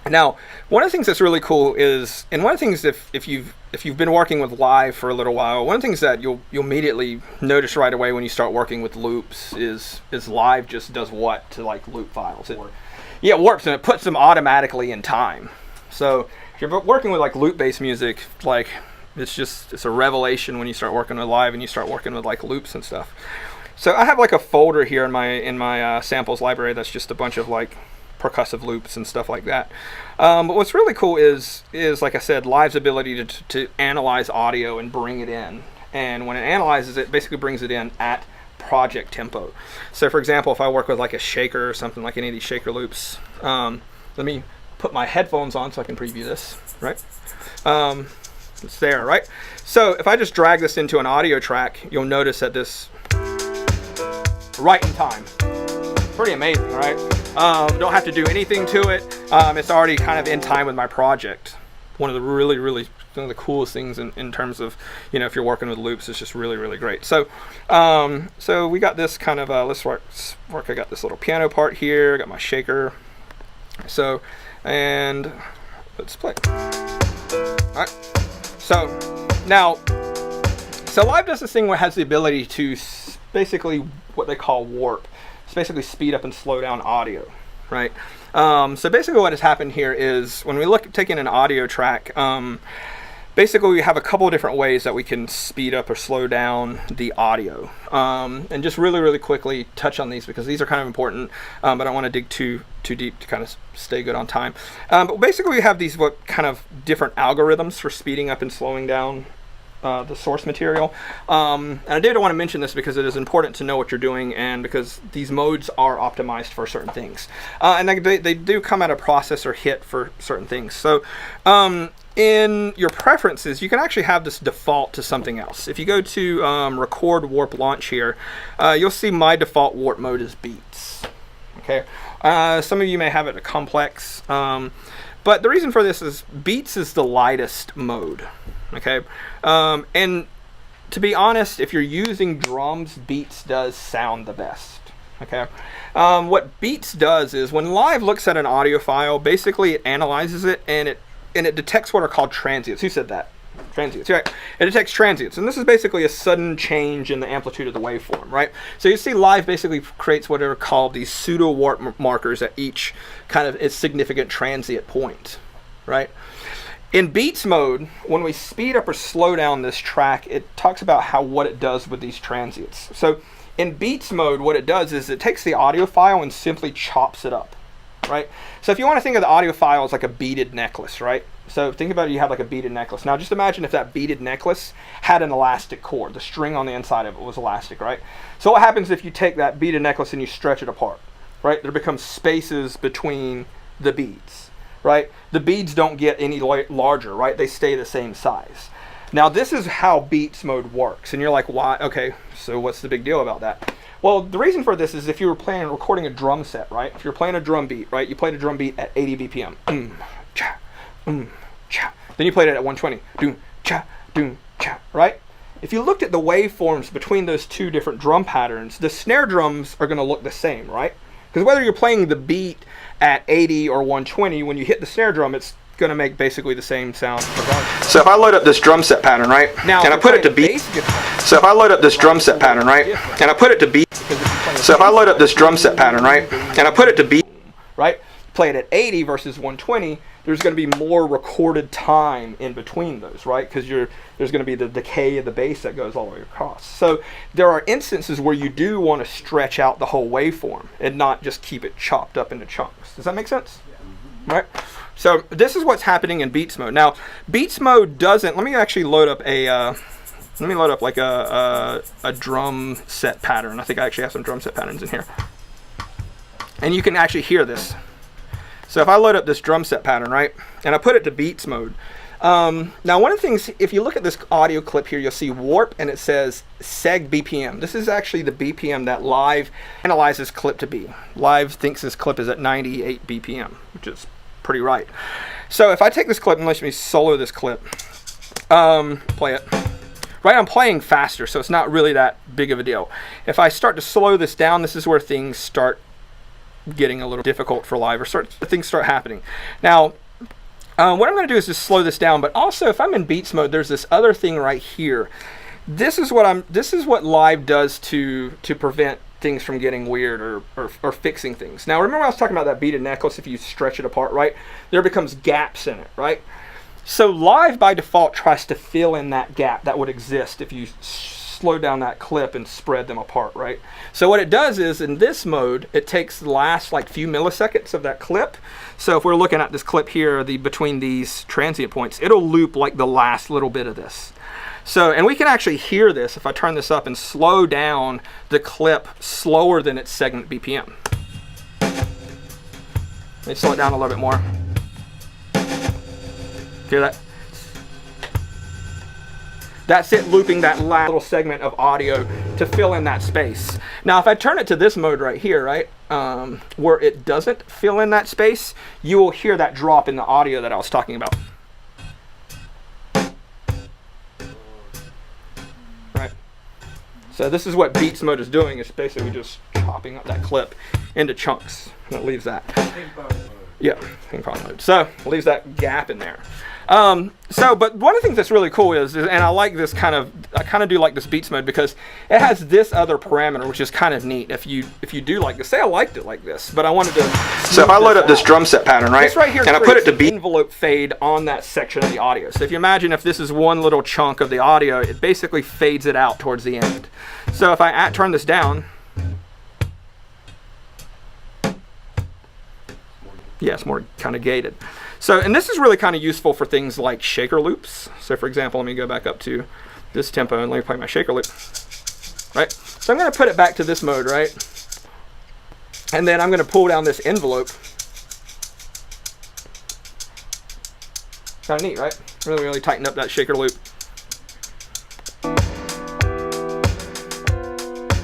Now, one of the things that's really cool is, and one of the things if you've been working with live for a little while, one of the things that you'll immediately notice right away when you start working with loops is live just does what to like loop files. It warps and it puts them automatically in time. So if you're working with like loop-based music, like it's a revelation when you start working with live and you start working with like loops and stuff. So I have like a folder here in my samples library that's just a bunch of like percussive loops and stuff like that. But what's really cool is like I said, Live's ability to analyze audio and bring it in. And when it analyzes it, basically brings it in at project tempo. So for example, if I work with like a shaker or something, like any of these shaker loops, let me put my headphones on so I can preview this, right? It's there, right? So if I just drag this into an audio track, you'll notice that this right in time. Pretty amazing, right? Don't have to do anything to it. It's already kind of in time with my project. One of the really one of the coolest things in terms of, you know, if you're working with loops, it's just really great. So so we got this kind of let's work. I got this little piano part here. I got my shaker. So and let's play. All right. So now, so Live does this thing where it has the ability to basically what they call warp. It's basically speed up and slow down audio, right? So basically what has happened here is when we look at taking an audio track, basically we have a couple of different ways that we can speed up or slow down the audio. And just really quickly touch on these because these are kind of important, but I don't want to dig too deep to kind of stay good on time. But basically we have these what kind of different algorithms for speeding up and slowing down the source material. And I did want to mention this because it is important to know what you're doing and because these modes are optimized for certain things. And they do come at a processor hit for certain things. So in your preferences, you can actually have this default to something else. If you go to record warp launch here, you'll see my default warp mode is beats. Okay. Some of you may have it a complex, but But the reason for this is beats is the lightest mode. Okay, and to be honest, if you're using drums, beats does sound the best. Okay, what beats does is when Live looks at an audio file, basically it analyzes it and it detects what are called transients. Who said that? Transients, right? It detects transients, and this is basically a sudden change in the amplitude of the waveform, right? So you see Live basically creates what are called these pseudo warp markers at each kind of its significant transient point, right? In Beats mode, when we speed up or slow down this track, it talks about what it does with these transients. So in Beats mode, what it does is it takes the audio file and simply chops it up, right? So if you want to think of the audio file as like a beaded necklace, right? So think about it, you have like a beaded necklace. Now just imagine if that beaded necklace had an elastic cord. The string on the inside of it was elastic, right? So what happens if you take that beaded necklace and you stretch it apart, right? There becomes spaces between the beads, right? The beads don't get any larger, right? They stay the same size. Now this is how Beats mode works. And you're like, why? Okay, so what's the big deal about that? Well, the reason for this is if you were recording a drum set, right? If you're playing a drum beat, right? You played a drum beat at 80 BPM. Cha, cha. Then you played it at 120. Doom, cha, right? If you looked at the waveforms between those two different drum patterns, the snare drums are going to look the same, right? Because whether you're playing the beat at 80 or 120, when you hit the snare drum, it's going to make basically the same sound regardless. So if I load up this drum set pattern, right? Now, and I put it to beat. So if I load up this drum set pattern, right? And I put it to beat. So if I load up this drum set pattern, right? And I put it to beat, right? Play it at 80 versus 120, there's going to be more recorded time in between those, right? Because there's going to be the decay of the bass that goes all the way across. So there are instances where you do want to stretch out the whole waveform and not just keep it chopped up into chunks. Does that make sense? Yeah. Right? So this is what's happening in Beats mode. Now, Beats mode doesn't. Let me actually load up like a drum set pattern. I think I actually have some drum set patterns in here, and you can actually hear this. So if I load up this drum set pattern, right, and I put it to Beats mode. Now, one of the things, if you look at this audio clip here, you'll see warp, and it says seg BPM. This is actually the BPM that Live analyzes clip to be. Live thinks this clip is at 98 BPM, which is pretty right. So if I take this clip and let me solo this clip, play it. Right, I'm playing faster, so it's not really that big of a deal. If I start to slow this down, this is where things start getting a little difficult for Live, or things start happening. Now, what I'm going to do is just slow this down, but also if I'm in Beats mode, there's this other thing right here. This is what Live does to prevent things from getting weird or fixing things. Now, remember I was talking about that beaded necklace? If you stretch it apart, right, there becomes gaps in it, right? So Live by default tries to fill in that gap that would exist if you slow down that clip and spread them apart, right? So what it does is in this mode, it takes the last like few milliseconds of that clip. So if we're looking at this clip here, between these transient points, it'll loop like the last little bit of this. So, and we can actually hear this if I turn this up and slow down the clip slower than its segment BPM. Let me slow it down a little bit more. Hear that? That's it looping that last little segment of audio to fill in that space. Now, if I turn it to this mode right here, right, where it doesn't fill in that space, you will hear that drop in the audio that I was talking about. Right. So this is what Beats mode is doing. It's basically just chopping up that clip into chunks. And it leaves that. Yeah, ping pong mode. So it leaves that gap in there. But one of the things that's really cool is, and I like this I kind of do like this Beats mode because it has this other parameter, which is kind of neat. If you do like this, say I liked it like this, but I wanted to. So if I load up this drum set pattern, right, right here, and I put it to beat envelope fade on that section of the audio. So if you imagine if this is one little chunk of the audio, it basically fades it out towards the end. So if I turn this down. Yeah, it's more kind of gated. So, and this is really kind of useful for things like shaker loops. So for example, let me go back up to this tempo and let me play my shaker loop. Right? So I'm going to put it back to this mode, right? And then I'm going to pull down this envelope. Kind of neat, right? Really, really tighten up that shaker loop.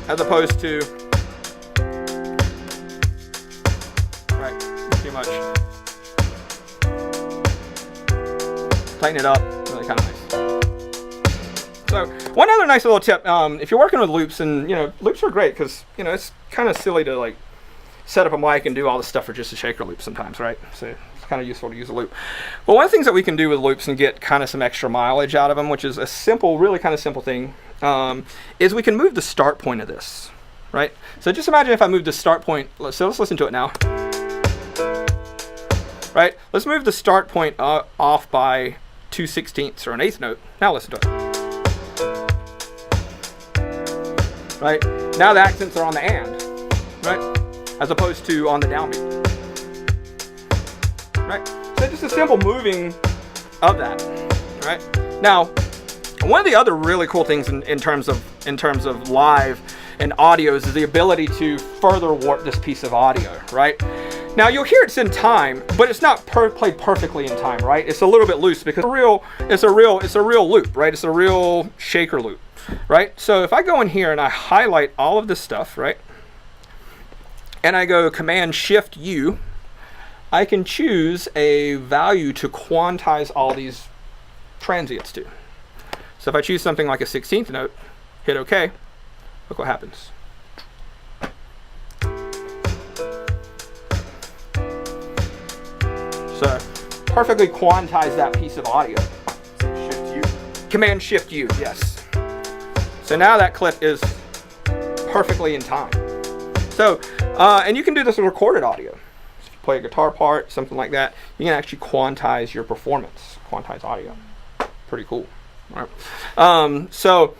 As opposed to too much. tighten it up, really kind of nice. So one other nice little tip, if you're working with loops, and loops are great because it's kind of silly to like set up a mic and do all this stuff for just a shaker loop sometimes, right? So it's kind of useful to use a loop. But one of the things that we can do with loops and get kind of some extra mileage out of them, which is a simple, really kind of simple thing, is we can move the start point of this, right? So just imagine if I move the start point. So let's listen to it now. Right? Let's move the start point off by 2/16 or an eighth note. Now listen to it. Right? Now the accents are on the and, right? As opposed to on the downbeat. Right? So just a simple moving of that. Right? Now, one of the other really cool things in terms of live and audio is the ability to further warp this piece of audio, right? Now you'll hear it's in time, but it's not played perfectly in time, right? It's a little bit loose because it's a real loop, right? It's a real shaker loop, right? So if I go in here and I highlight all of this stuff, right? And I go Command Shift U, I can choose a value to quantize all these transients to. So if I choose something like a 16th note, hit OK, look what happens. So perfectly quantize that piece of audio. Shift U. Command Shift U, yes. So now that clip is perfectly in time. So, and you can do this with recorded audio. So if you play a guitar part, something like that, you can actually quantize your performance, quantize audio. Pretty cool. All right. So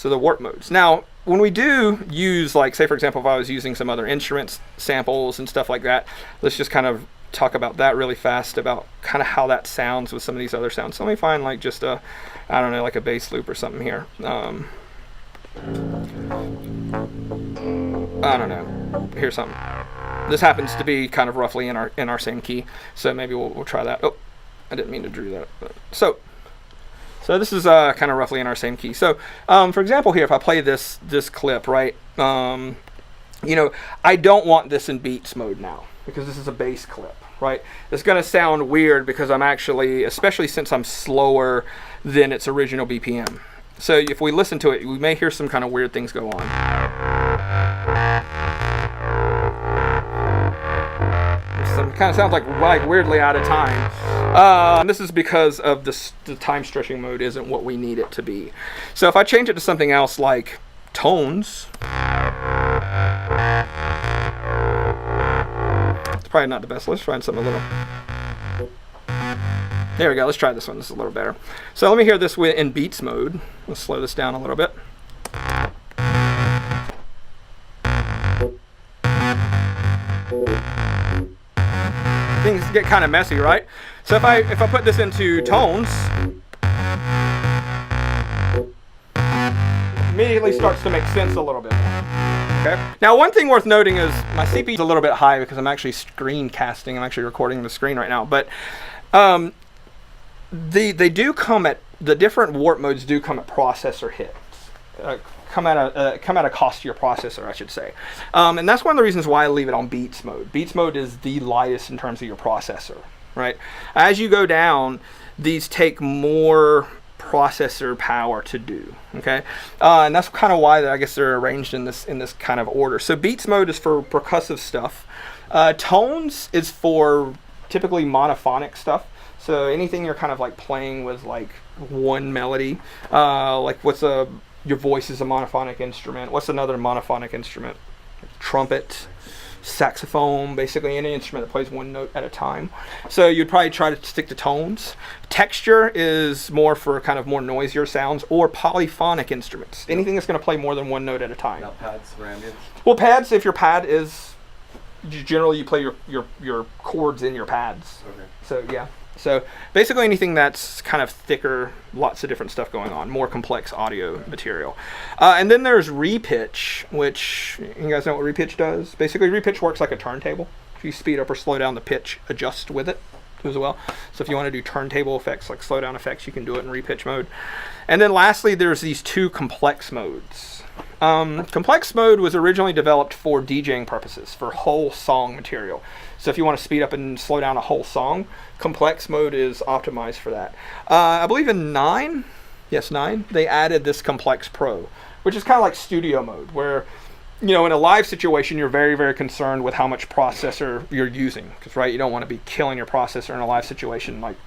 the warp modes. Now, when we do use, like, say for example, if I was using some other instruments, samples and stuff like that, let's just kind of talk about that really fast, about kind of how that sounds with some of these other sounds. So let me find like just a, I don't know, like a bass loop or something here. I don't know. Here's something. This happens to be kind of roughly in our same key, so maybe we'll try that. Oh, I didn't mean to do that. So this is kind of roughly in our same key. So for example here, if I play this clip, right, I don't want this in beats mode now because this is a bass clip, right? It's going to sound weird because I'm actually, especially since I'm slower than its original BPM. So if we listen to it, we may hear some kind of weird things go on. Some kind of sounds like weirdly out of time. And this is because of the time stretching mode isn't what we need it to be. So if I change it to something else like tones, it's probably not the best. Let's try something a little. There we go. Let's try this one. This is a little better. So let me hear this in beats mode. Let's slow this down a little bit. Things get kind of messy, right? So if I put this into tones, immediately starts to make sense a little bit. Okay. Now, one thing worth noting is my CPU is a little bit high because I'm actually screencasting. I'm actually recording the screen right now, but they do come at, the different warp modes do come at processor hits. Come at a cost to your processor, I should say. And that's one of the reasons why I leave it on beats mode. Beats mode is the lightest in terms of your processor, right? As you go down, these take more processor power to do, okay? And that's kind of why I guess they're arranged in this kind of order. So beats mode is for percussive stuff. Tones is for typically monophonic stuff. So anything you're kind of like playing with like one melody, like your voice is a monophonic instrument. What's another monophonic instrument? Trumpet, saxophone, basically any instrument that plays one note at a time. So you'd probably try to stick to tones. Texture is more for kind of more noisier sounds, or polyphonic instruments. Anything that's going to play more than one note at a time. Now pads or ambience? Well, pads, if your pad is, generally you play your chords in your pads. Okay. So yeah. So basically anything that's kind of thicker, lots of different stuff going on, more complex audio material. And then there's repitch, which you guys know what repitch does? Basically repitch works like a turntable. If you speed up or slow down the pitch, adjust with it as well. So if you want to do turntable effects, like slow down effects, you can do it in repitch mode. And then lastly, there's these two complex modes. Complex mode was originally developed for DJing purposes, for whole song material. So if you want to speed up and slow down a whole song, complex mode is optimized for that. I believe in 9, they added this Complex Pro, which is kind of like studio mode, where, you know, in a live situation, you're very, very concerned with how much processor you're using. Because, right, you don't want to be killing your processor in a live situation, like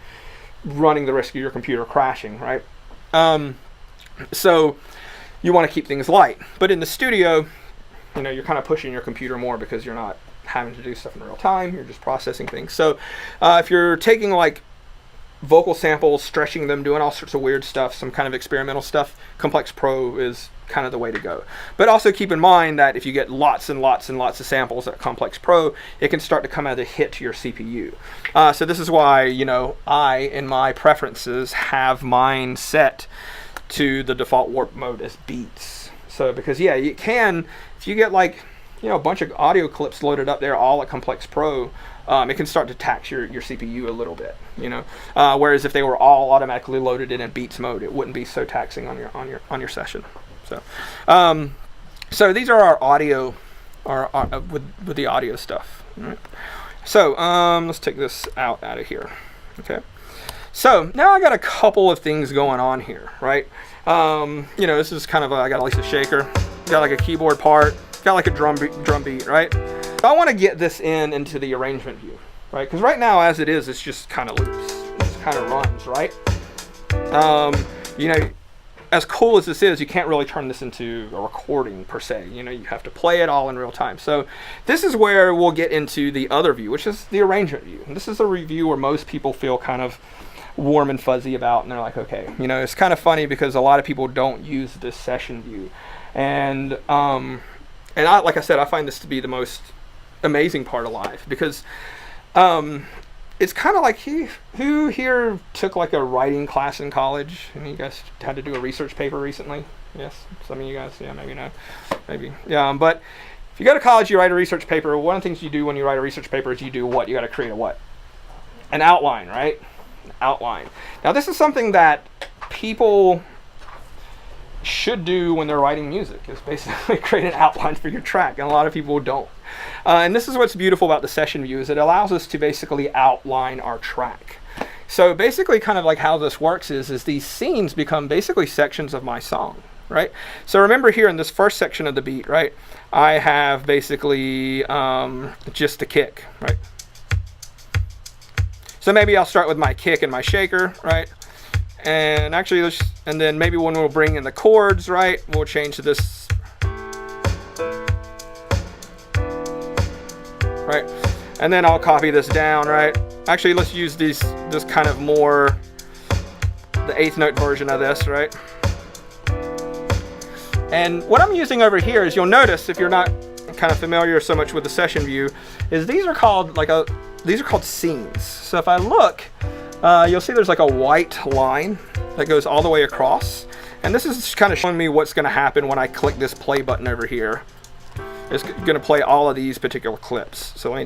running the risk of your computer crashing, right? So you want to keep things light. But in the studio, you know, you're kind of pushing your computer more because you're not having to do stuff in real time. You're just processing things. So if you're taking like vocal samples, stretching them, doing all sorts of weird stuff, some kind of experimental stuff, Complex Pro is kind of the way to go. But also keep in mind that if you get lots and lots and lots of samples at Complex Pro, it can start to come as a hit to your CPU. So this is why, you know, I, in my preferences, have mine set to the default warp mode as beats. So because, yeah, you can, if you get like, you know, a bunch of audio clips loaded up there all at Complex Pro, it can start to tax your CPU a little bit, you know. Whereas if they were all automatically loaded in beats mode, it wouldn't be so taxing on your session. So, so these are our audio, with the audio stuff. All right. So let's take this out of here. Okay. So now I got a couple of things going on here, right? You know, this is kind of I got like a shaker, got like a keyboard part, got like a drum beat, right? So I want to get this into the arrangement view, right? Because right now, as it is, it's just kind of loops, it just kind of runs, right? You know, as cool as this is, you can't really turn this into a recording per se. You know, you have to play it all in real time. So this is where we'll get into the other view, which is the arrangement view. And this is a review where most people feel kind of warm and fuzzy about, and they're like, okay, you know, it's kind of funny because a lot of people don't use this session view, and I, like I said, I find this to be the most amazing part of live, because it's kind of like, who here took like a writing class in college, and you guys had to do a research paper recently? Yes, some of you guys, yeah, maybe not, maybe, yeah, but if you go to college, you write a research paper. One of the things you do when you write a research paper is you do what? You got to create a what? An outline, right? Outline. Now this is something that people should do when they're writing music, is basically create an outline for your track, and a lot of people don't. And this is what's beautiful about the session view, is it allows us to basically outline our track. So basically kind of like how this works is these scenes become basically sections of my song, right? So remember here in this first section of the beat, right, I have basically just a kick, right? So maybe I'll start with my kick and my shaker, right? And actually, and then maybe when we'll bring in the chords, right, we'll change to this, right? And then I'll copy this down, right? Actually, let's use this kind of more, the 8th note version of this, right? And what I'm using over here is, you'll notice, if you're not kind of familiar so much with the session view, is these are called scenes. So if I look, you'll see there's like a white line that goes all the way across, and this is kind of showing me what's going to happen when I click this play button over here. It's going to play all of these particular clips. So let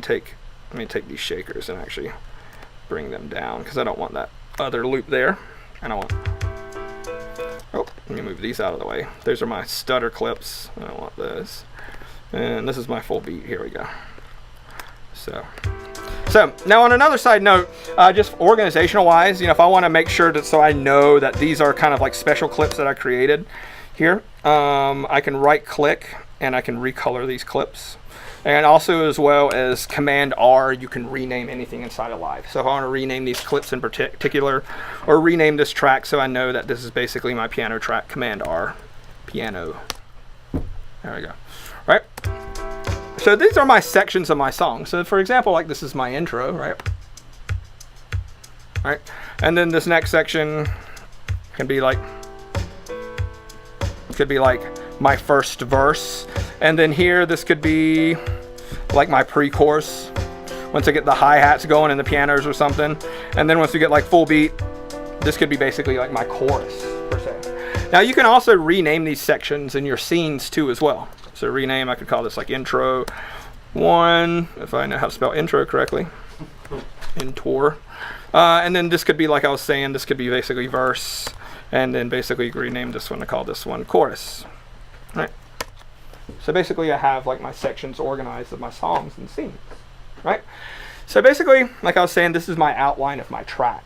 me take these shakers and actually bring them down, because I don't want that other loop there, and I want, oh, let me move these out of the way. Those are my stutter clips. I don't want those. And this is my full beat. Here we go. So now on another side note, just organizational wise, you know, if I want to make sure that, so I know that these are kind of like special clips that I created here, I can right click and I can recolor these clips. And also, as well as Command R, you can rename anything inside of Live. So if I want to rename these clips in particular, or rename this track so I know that this is basically my piano track, Command R, piano. There we go. Right? So these are my sections of my song. So for example, like this is my intro, right? Right? And then this next section can be like, my first verse. And then here, this could be like my pre-chorus, once I get the hi-hats going and the pianos or something. And then once we get like full beat, this could be basically like my chorus per se. Now you can also rename these sections in your scenes too as well. So rename, I could call this like intro 1, if I know how to spell intro correctly. Intor. And then this could be, like I was saying, this could be basically verse, and then basically rename this one to call this one chorus. Right. So basically I have like my sections organized of my songs and scenes, right? So basically, like I was saying, this is my outline of my track.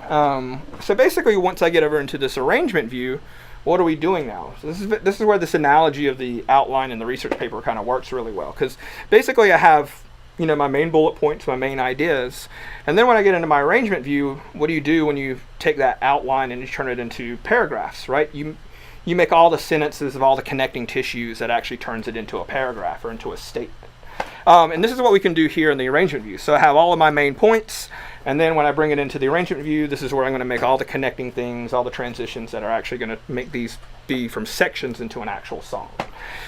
So basically once I get over into this arrangement view, what are we doing now? So this is where this analogy of the outline in the research paper kind of works really well, because basically I have, you know, my main bullet points, my main ideas, and then when I get into my arrangement view, what do you do when you take that outline and you turn it into paragraphs, right? You make all the sentences of all the connecting tissues that actually turns it into a paragraph or into a statement. And this is what we can do here in the arrangement view. So I have all of my main points, and then when I bring it into the arrangement view, this is where I'm going to make all the connecting things, all the transitions that are actually going to make these be from sections into an actual song.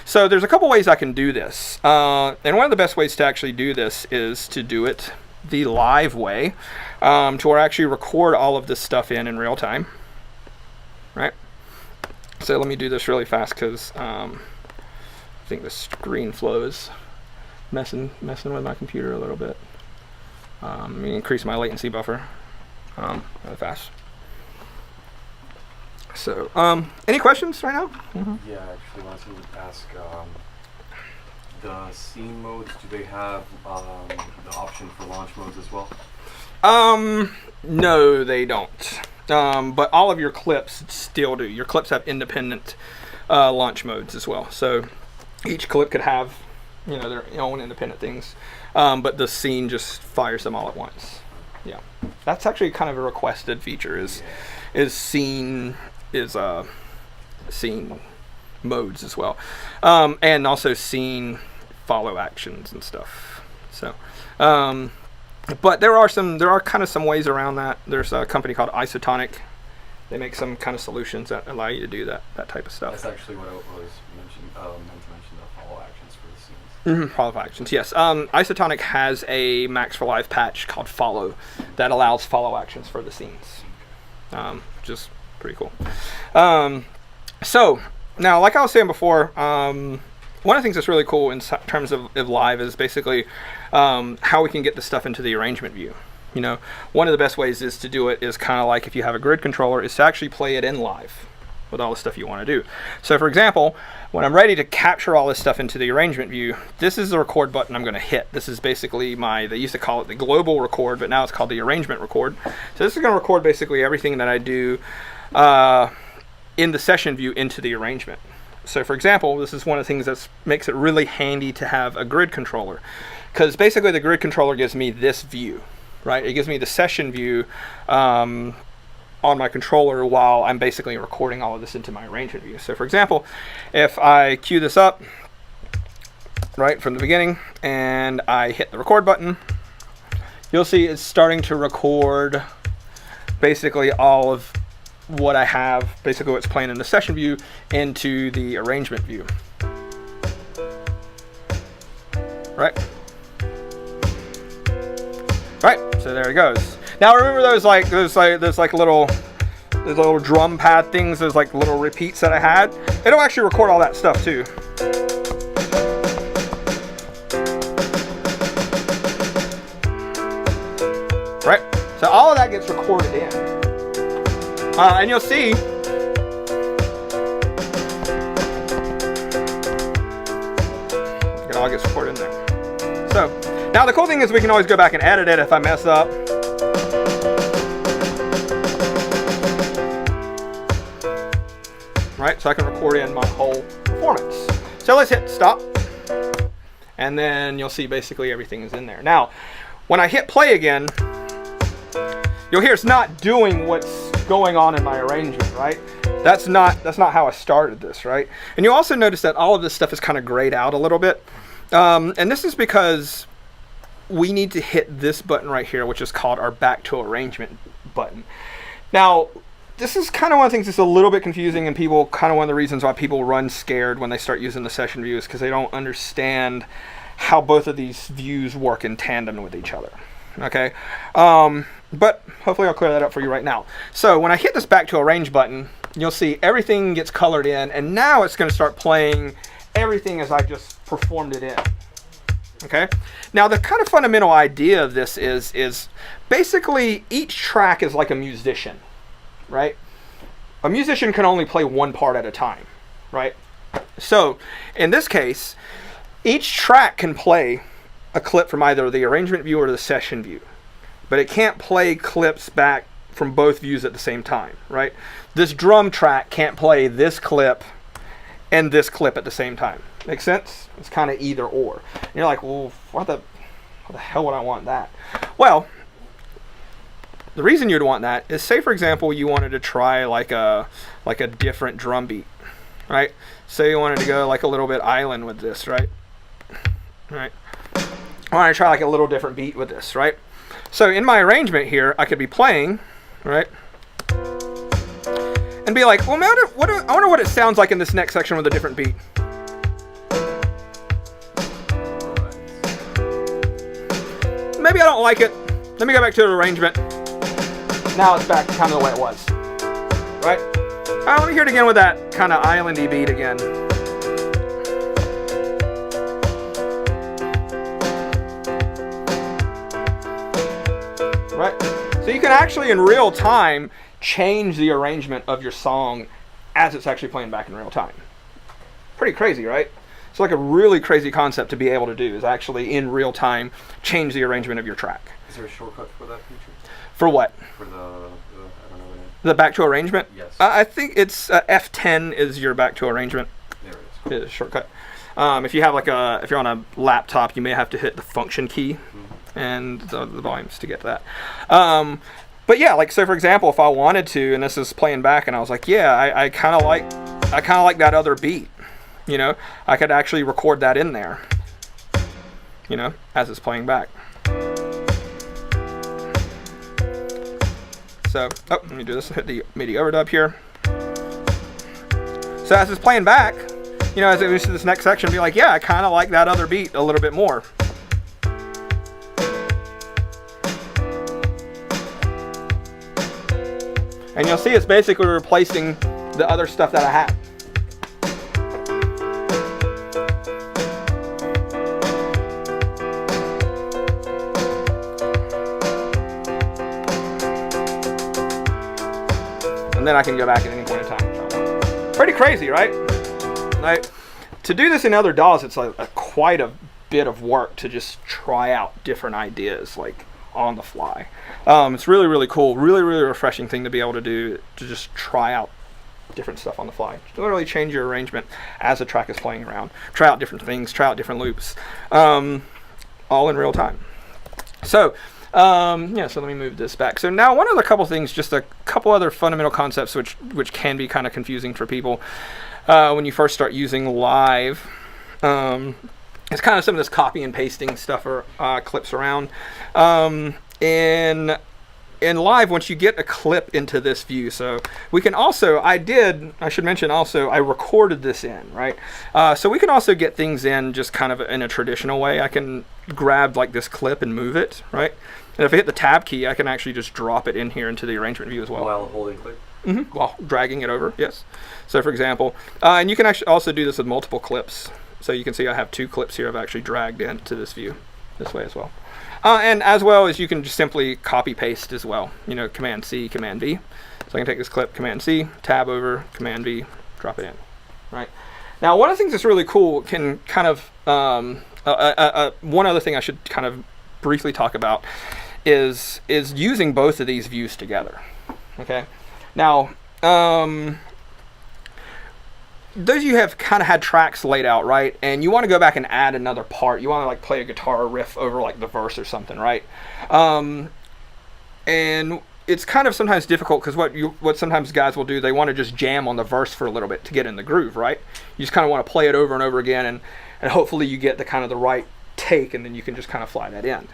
So there's a couple ways I can do this. And one of the best ways to actually do this is to do it the live way, to where I actually record all of this stuff in real time, right? So let me do this really fast because I think the screen flow is messing with my computer a little bit. Let me increase my latency buffer really fast. So, any questions right now? Mm-hmm. Yeah, I actually wanted to ask, the scene modes, do they have the option for launch modes as well? No, they don't. But all of your clips still do. Your clips have independent launch modes as well. So each clip could have, you know, their own independent things. But the scene just fires them all at once. Yeah, that's actually kind of a requested feature. Is scene modes as well, and also scene follow actions and stuff. So, but there are kind of some ways around that. There's a company called Isotonic. They make some kind of solutions that allow you to do that type of stuff. That's actually what I was meant to mention, the follow actions for the scenes. Mm-hmm, follow actions, yes. Isotonic has a Max for Live patch called Follow that allows follow actions for the scenes, which is pretty cool. So now, like I was saying before, one of the things that's really cool in terms of live is basically how we can get the stuff into the arrangement view. You know, one of the best ways is to do it is kind of like if you have a grid controller, is to actually play it in live with all the stuff you want to do. So for example, when I'm ready to capture all this stuff into the arrangement view, this is the record button I'm going to hit. This is basically they used to call it the global record, but now it's called the arrangement record. So this is going to record basically everything that I do in the session view into the arrangement. So for example, this is one of the things that makes it really handy to have a grid controller, because basically the grid controller gives me this view, right? It gives me the session view on my controller while I'm basically recording all of this into my arrangement view. So for example, if I cue this up right from the beginning and I hit the record button, you'll see it's starting to record basically all of what I have, basically what's playing in the session view, into the arrangement view. Right? Right, so there it goes. Now remember those little drum pad things, those like little repeats that I had? It'll actually record all that stuff too. Right? So all of that gets recorded in. And you'll see it all gets recorded in there. So now the cool thing is we can always go back and edit it if I mess up. Right, so I can record in my whole performance. So let's hit stop, and then you'll see basically everything is in there. Now, when I hit play again, you'll hear it's not doing what's going on in my arrangement, right? That's not how I started this, right? And you'll also notice that all of this stuff is kind of grayed out a little bit. And this is because we need to hit this button right here, which is called our back to arrangement button. Now, this is kind of one of the things that's a little bit confusing, and one of the reasons why people run scared when they start using the session view is because they don't understand how both of these views work in tandem with each other. Okay, but hopefully I'll clear that up for you right now. So when I hit this back to arrange button, you'll see everything gets colored in, and now it's going to start playing everything as I just performed it in. Okay, now the kind of fundamental idea of this is basically each track is like a musician, right? A musician can only play one part at a time, right? So in this case, each track can play a clip from either the arrangement view or the session view, but it can't play clips back from both views at the same time, right? This drum track can't play this clip and this clip at the same time. Make sense? It's kind of either or. And you're like, well, what the hell would I want that? Well, the reason you'd want that is, say for example, you wanted to try like a different drum beat, right? Say you wanted to go like a little bit island with this, right? Right. I want to try like a little different beat with this, right? So in my arrangement here, I could be playing, right? And be like, well, I wonder what it sounds like in this next section with a different beat. Maybe I don't like it. Let me go back to the arrangement. Now it's back to kind of the way it was, right? Let me hear it again with that kind of islandy beat again. Right? So you can actually in real time change the arrangement of your song as it's actually playing back in real time. Pretty crazy, right? It's like a really crazy concept to be able to do, is actually in real time change the arrangement of your track. Is there a shortcut for that feature? For what? For the I don't know the name. The back to arrangement? Yes. I think it's F10 is your back to arrangement. There it is. Cool. It's a shortcut. If you have if you're on a laptop, you may have to hit the function key and the volumes to get to that. But yeah, like, so for example, if I wanted to, and this is playing back, and I was like, yeah, I kind of like that other beat, you know, I could actually record that in there, you know, as it's playing back. So, let me do this. Hit the MIDI overdub here. So as it's playing back, you know, as it moves to this next section, be like, yeah, I kind of like that other beat a little bit more. And you'll see it's basically replacing the other stuff that I had. And then I can go back at any point in time. Pretty crazy, right? Like, to do this in other DAWs, it's like quite a bit of work to just try out different ideas, like on the fly. It's really, really cool, really, really refreshing thing to be able to do, to just try out different stuff on the fly. Just literally change your arrangement as the track is playing around. Try out different things, try out different loops, all in real time. So, yeah, so let me move this back. So now one of the couple things, just a couple other fundamental concepts which can be kind of confusing for people when you first start using Live. It's kind of some of this copy and pasting stuff or clips around. In Live, once you get a clip into this view, so we can also, I should mention also, I recorded this in, right? So we can also get things in just kind of in a traditional way. I can grab like this clip and move it, right? And if I hit the tab key, I can actually just drop it in here into the arrangement view as well. While holding click? Mm-hmm. While dragging it over, yes. So for example, and you can actually also do this with multiple clips. So you can see I have 2 clips here I've actually dragged into this view this way as well. And as well as you can just simply copy paste as well. You know, Command C, Command V. So I can take this clip, Command C, tab over, Command V, drop it in. Right. Now, one of the things that's really cool can kind of one other thing I should kind of briefly talk about is using both of these views together. Okay. Now, those of you have kind of had tracks laid out, right? And you want to go back and add another part. You want to like play a guitar riff over like the verse or something, right? And it's kind of sometimes difficult because what sometimes guys will do, they want to just jam on the verse for a little bit to get in the groove, right? You just kind of want to play it over and over again, and hopefully you get the kind of the right take, and then you can just kind of fly that in.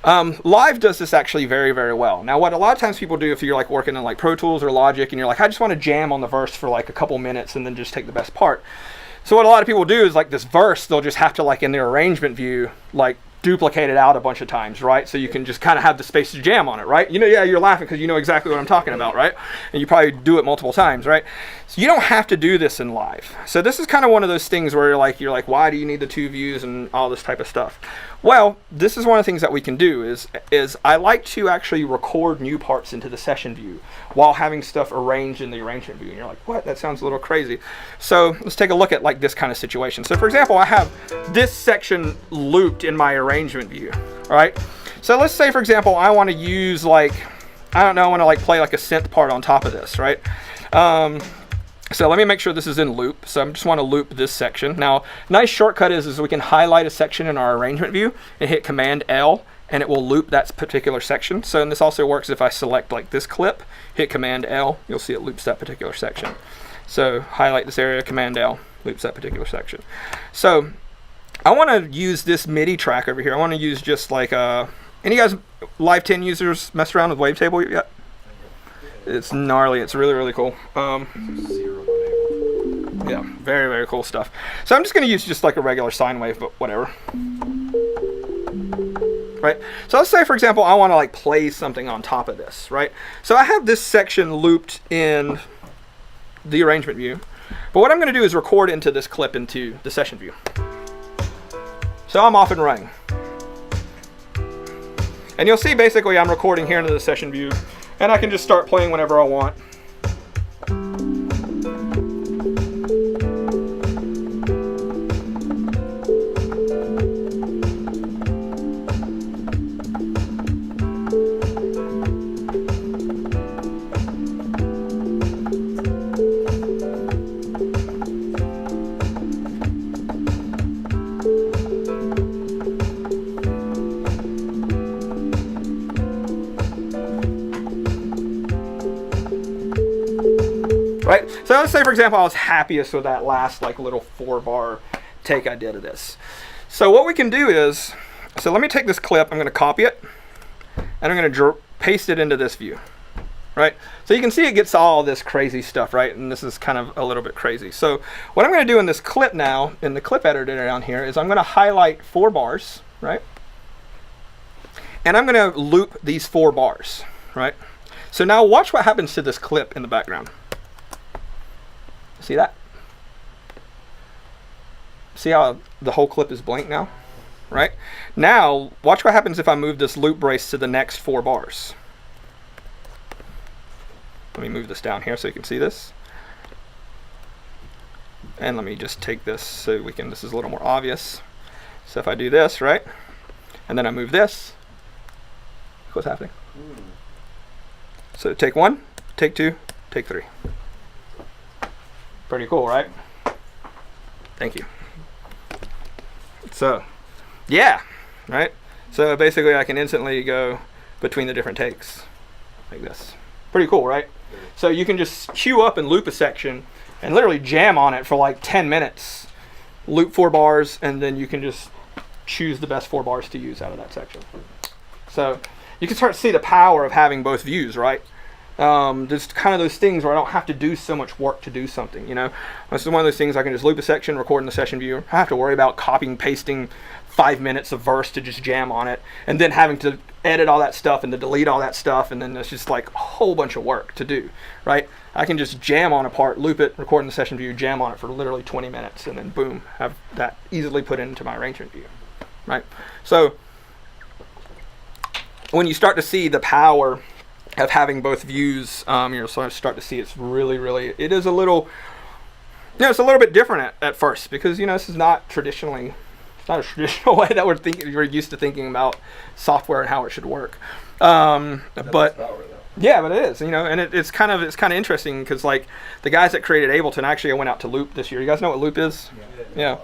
Live does this actually very, very well. Now, what a lot of times people do, if you're like working in like Pro Tools or Logic and you're like, I just want to jam on the verse for like a couple minutes and then just take the best part. So what a lot of people do is like this verse, they'll just have to like in their arrangement view, like duplicate it out a bunch of times, right? So you can just kind of have the space to jam on it, right? You know, yeah, you're laughing because you know exactly what I'm talking about, right? And you probably do it multiple times, right? So you don't have to do this in live. So this is kind of one of those things where you're like, why do you need the 2 views and all this type of stuff? Well, this is one of the things that we can do is I like to actually record new parts into the session view while having stuff arranged in the arrangement view. And you're like, what? That sounds a little crazy. So let's take a look at like this kind of situation. So for example, I have this section looped in my arrangement view, all right? So let's say, for example, I want to use like, I don't know, I want to like play like a synth part on top of this, right? So let me make sure this is in loop. So I just want to loop this section. Now, nice shortcut is we can highlight a section in our arrangement view and hit Command L, and it will loop that particular section. So and this also works if I select like this clip, hit Command L, you'll see it loops that particular section. So highlight this area, Command L, loops that particular section. So I want to use this MIDI track over here. I want to use just like, any guys Live 10 users mess around with Wavetable yet? It's gnarly. It's really, really cool. Yeah, very, very cool stuff. So I'm just going to use just like a regular sine wave, but whatever. Right? So let's say, for example, I want to like play something on top of this, right? So I have this section looped in the arrangement view. But what I'm going to do is record into this clip into the session view. So I'm off and running. And you'll see basically I'm recording here into the session view. And I can just start playing whenever I want. Right? So let's say, for example, I was happiest with that last like little 4-bar take I did of this. So what we can do is, so let me take this clip, I'm going to copy it, and I'm going to paste it into this view. Right? So you can see it gets all this crazy stuff, right? And this is kind of a little bit crazy. So what I'm going to do in this clip now, in the clip editor down here, is I'm going to highlight 4 bars, right? And I'm going to loop these 4 bars, right? So now watch what happens to this clip in the background. See that? See how the whole clip is blank now? Right? Now, watch what happens if I move this loop brace to the next 4 bars. Let me move this down here so you can see this. And let me just take this so we can, this is a little more obvious. So if I do this, right? And then I move this, look what's happening. So take 1, take 2, take 3. Pretty cool, right? Thank you. So, yeah, right? So basically I can instantly go between the different takes like this. Pretty cool, right? So you can just queue up and loop a section and literally jam on it for like 10 minutes. Loop 4 bars, and then you can just choose the best 4 bars to use out of that section. So you can start to see the power of having both views, right? There's kind of those things where I don't have to do so much work to do something, you know. This is one of those things I can just loop a section, record in the session view. I have to worry about copying, pasting 5 minutes of verse to just jam on it, and then having to edit all that stuff and to delete all that stuff, and then it's just like a whole bunch of work to do, right? I can just jam on a part, loop it, record in the session view, jam on it for literally 20 minutes, and then boom, have that easily put into my arrangement view, right? So when you start to see the power of having both views, you'll sort of start to see it's really, really, it is a little, you know, it's a little bit different at first, because, you know, this is not traditionally, it's not a traditional way that we're used to thinking about software and how it should work. But yeah, but it is, you know, and it's kind of interesting because like the guys that created Ableton, actually I went out to Loop this year. You guys know what Loop is? Yeah.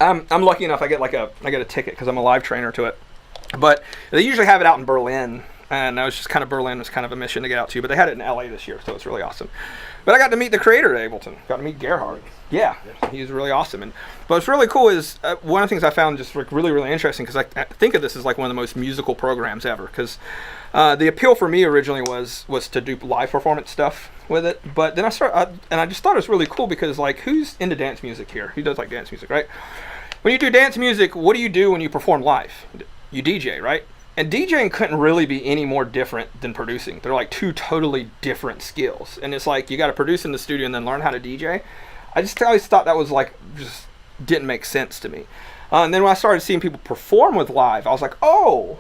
I'm lucky enough I get a ticket because I'm a live trainer to it. But they usually have it out in Berlin. And I was just kind of, Berlin was kind of a mission to get out to, but they had it in LA this year, so it's really awesome. But I got to meet the creator of Ableton, got to meet Gerhard. Yeah, he's really awesome. And but what's really cool is one of the things I found just like really, really interesting, because I think of this as like one of the most musical programs ever. Because the appeal for me originally was to do live performance stuff with it. But then I just thought it was really cool because like who's into dance music here? Who does like dance music, right? when you do dance music, what do you do when you perform live? You DJ, right? And DJing couldn't really be any more different than producing. They're like two totally different skills. And it's like you got to produce in the studio and then learn how to DJ. I just always thought that was like, just didn't make sense to me. And then when I started seeing people perform with live, I was like, oh,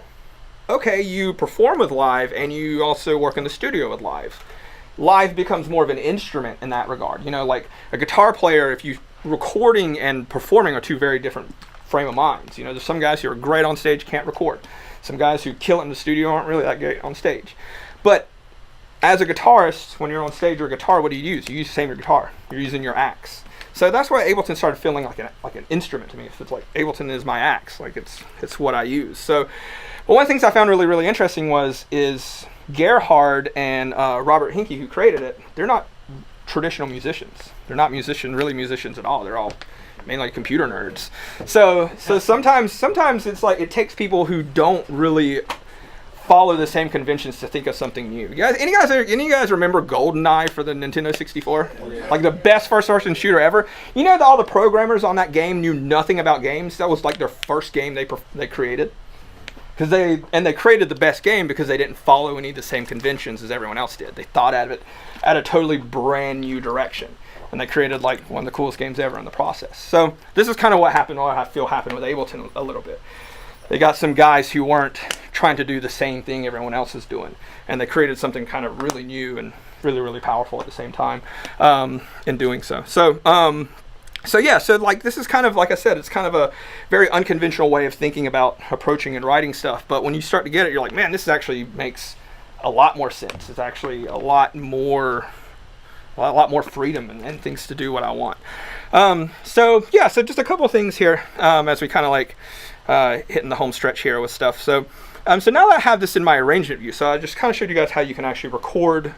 okay, you perform with live and you also work in the studio with live. Live becomes more of an instrument in that regard. You know, like a guitar player, if you recording and performing are two very different frame of minds. You know, there's some guys who are great on stage, can't record. Some guys who kill it in the studio aren't really that great on stage. But as a guitarist, when you're on stage or a guitar, what do? You use the same guitar. You're using your axe. So that's why Ableton started feeling like an instrument to me. It's like Ableton is my axe. Like it's what I use. So, but one of the things I found really, really interesting is Gerhard and Robert Hinke, who created it, they're not traditional musicians. They're not really musicians at all. They're all mainly computer nerds. So sometimes it's like it takes people who don't really follow the same conventions to think of something new. Any of you guys remember GoldenEye for the Nintendo 64? Yeah. Like the best first-person shooter ever. You know that all the programmers on that game knew nothing about games. That was like their first game they created. Because they created the best game because they didn't follow any of the same conventions as everyone else did. They thought at it at a totally brand new direction. And they created like one of the coolest games ever in the process. So this is kind of what I feel happened with Ableton a little bit. They got some guys who weren't trying to do the same thing everyone else is doing. And they created something kind of really new and really, really powerful at the same time in doing so. So like this is kind of, like I said, it's kind of a very unconventional way of thinking about approaching and writing stuff. But when you start to get it, you're like, man, this actually makes a lot more sense. It's actually a lot more freedom and things to do what I want. So just a couple of things here as we kind of like hitting the home stretch here with stuff. So now that I have this in my arrangement view, so I just kind of showed you guys how you can actually record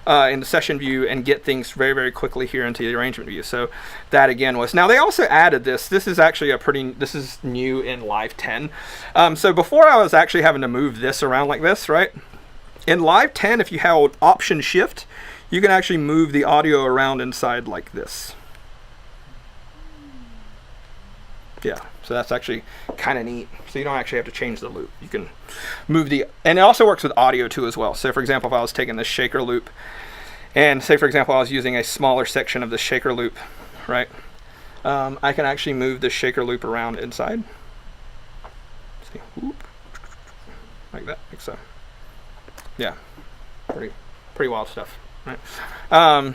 in the session view and get things very, very quickly here into the arrangement view. So that again was, now they also added this. This is actually this is new in Live 10. So before I was actually having to move this around like this, right? In Live 10, if you held Option Shift, you can actually move the audio around inside like this. Yeah, so that's actually kind of neat. So you don't actually have to change the loop. You can move and it also works with audio too as well. So for example, if I was taking this shaker loop, and say for example I was using a smaller section of the shaker loop, right? I can actually move the shaker loop around inside. See, whoop, like that, like so. Yeah, pretty wild stuff. Right.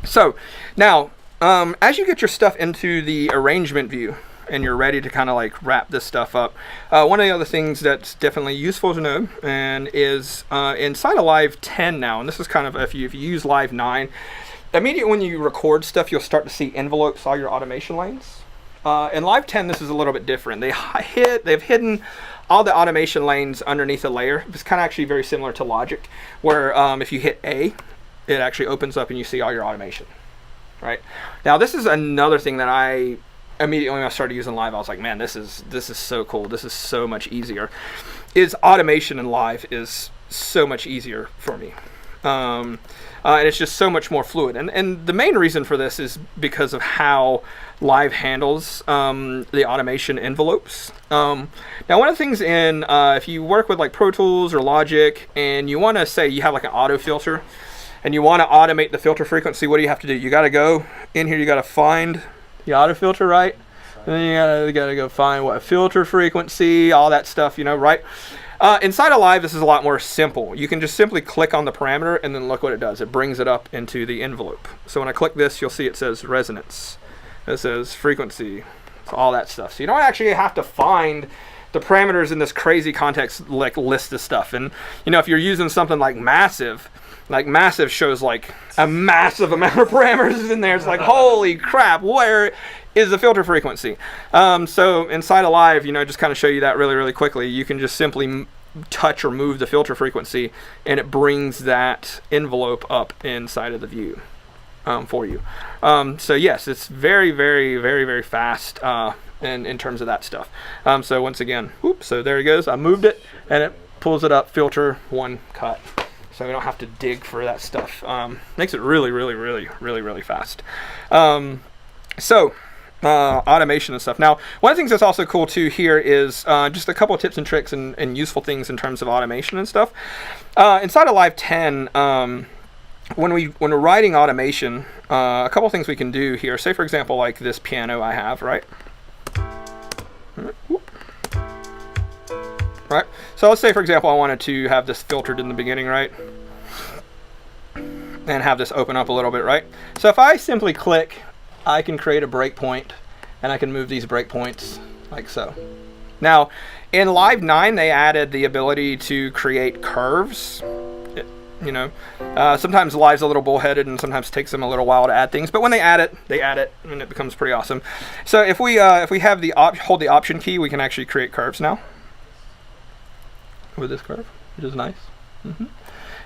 So now, as you get your stuff into the arrangement view and you're ready to kind of like wrap this stuff up, one of the other things that's definitely useful to know and is inside of Live 10 now, and this is kind of if you use Live 9, immediately when you record stuff, you'll start to see envelopes all your automation lanes. In Live 10, this is a little bit different. They've hidden all the automation lanes underneath a layer. It's kind of actually very similar to Logic, where if you hit A, it actually opens up and you see all your automation. Right? Now, this is another thing that I immediately, when I started using Live, I was like, man, this is so cool. This is so much easier. Automation in Live is so much easier for me. And it's just so much more fluid. And the main reason for this is because of how Live handles the automation envelopes. Now, one of the things if you work with like Pro Tools or Logic and you want to say you have like an auto filter and you want to automate the filter frequency, what do you have to do? You got to go in here, you got to find the auto filter, right? And then you got to go find what filter frequency, all that stuff, right? Inside of Live, this is a lot more simple. You can just simply click on the parameter and then look what it does. It brings it up into the envelope. So when I click this, you'll see it says resonance. It says frequency, all that stuff. So you don't actually have to find the parameters in this crazy context like list of stuff. And if you're using something like Massive shows like a massive amount of parameters in there. It's like, holy crap, where is the filter frequency? So inside of Live, just kind of show you that really, really quickly. You can just simply touch or move the filter frequency and it brings that envelope up inside of the view for you. So yes, it's very, very, very, very fast in terms of that stuff. So once again, so there it goes. I moved it and it pulls it up, filter, one cut. So we don't have to dig for that stuff. Makes it really, really, really, really, really fast. So automation and stuff. Now, one of the things that's also cool too here is just a couple of tips and tricks and useful things in terms of automation and stuff. Inside of Live 10, when we're writing automation, a couple of things we can do here. Say for example, like this piano I have, right? Right. So let's say for example I wanted to have this filtered in the beginning, right? And have this open up a little bit, right? So if I simply click, I can create a breakpoint, and I can move these breakpoints like so. Now, in Live 9, they added the ability to create curves. You know, sometimes Live's a little bullheaded, and sometimes it takes them a little while to add things. But when they add it, and it becomes pretty awesome. So if we have hold the Option key, we can actually create curves now with this curve, which is nice.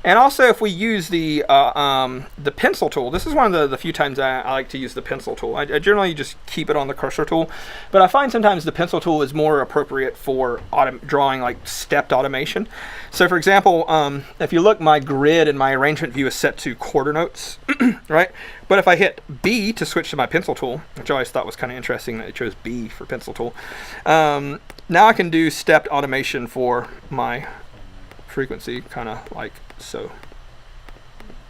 And also, if we use the pencil tool, this is one of the few times I like to use the pencil tool. I generally just keep it on the cursor tool, but I find sometimes the pencil tool is more appropriate for drawing like stepped automation. So for example, if you look, my grid and my arrangement view is set to quarter notes, right? But if I hit B to switch to my pencil tool, which I always thought was kind of interesting that it chose B for pencil tool, now I can do stepped automation for my frequency, kind of like so.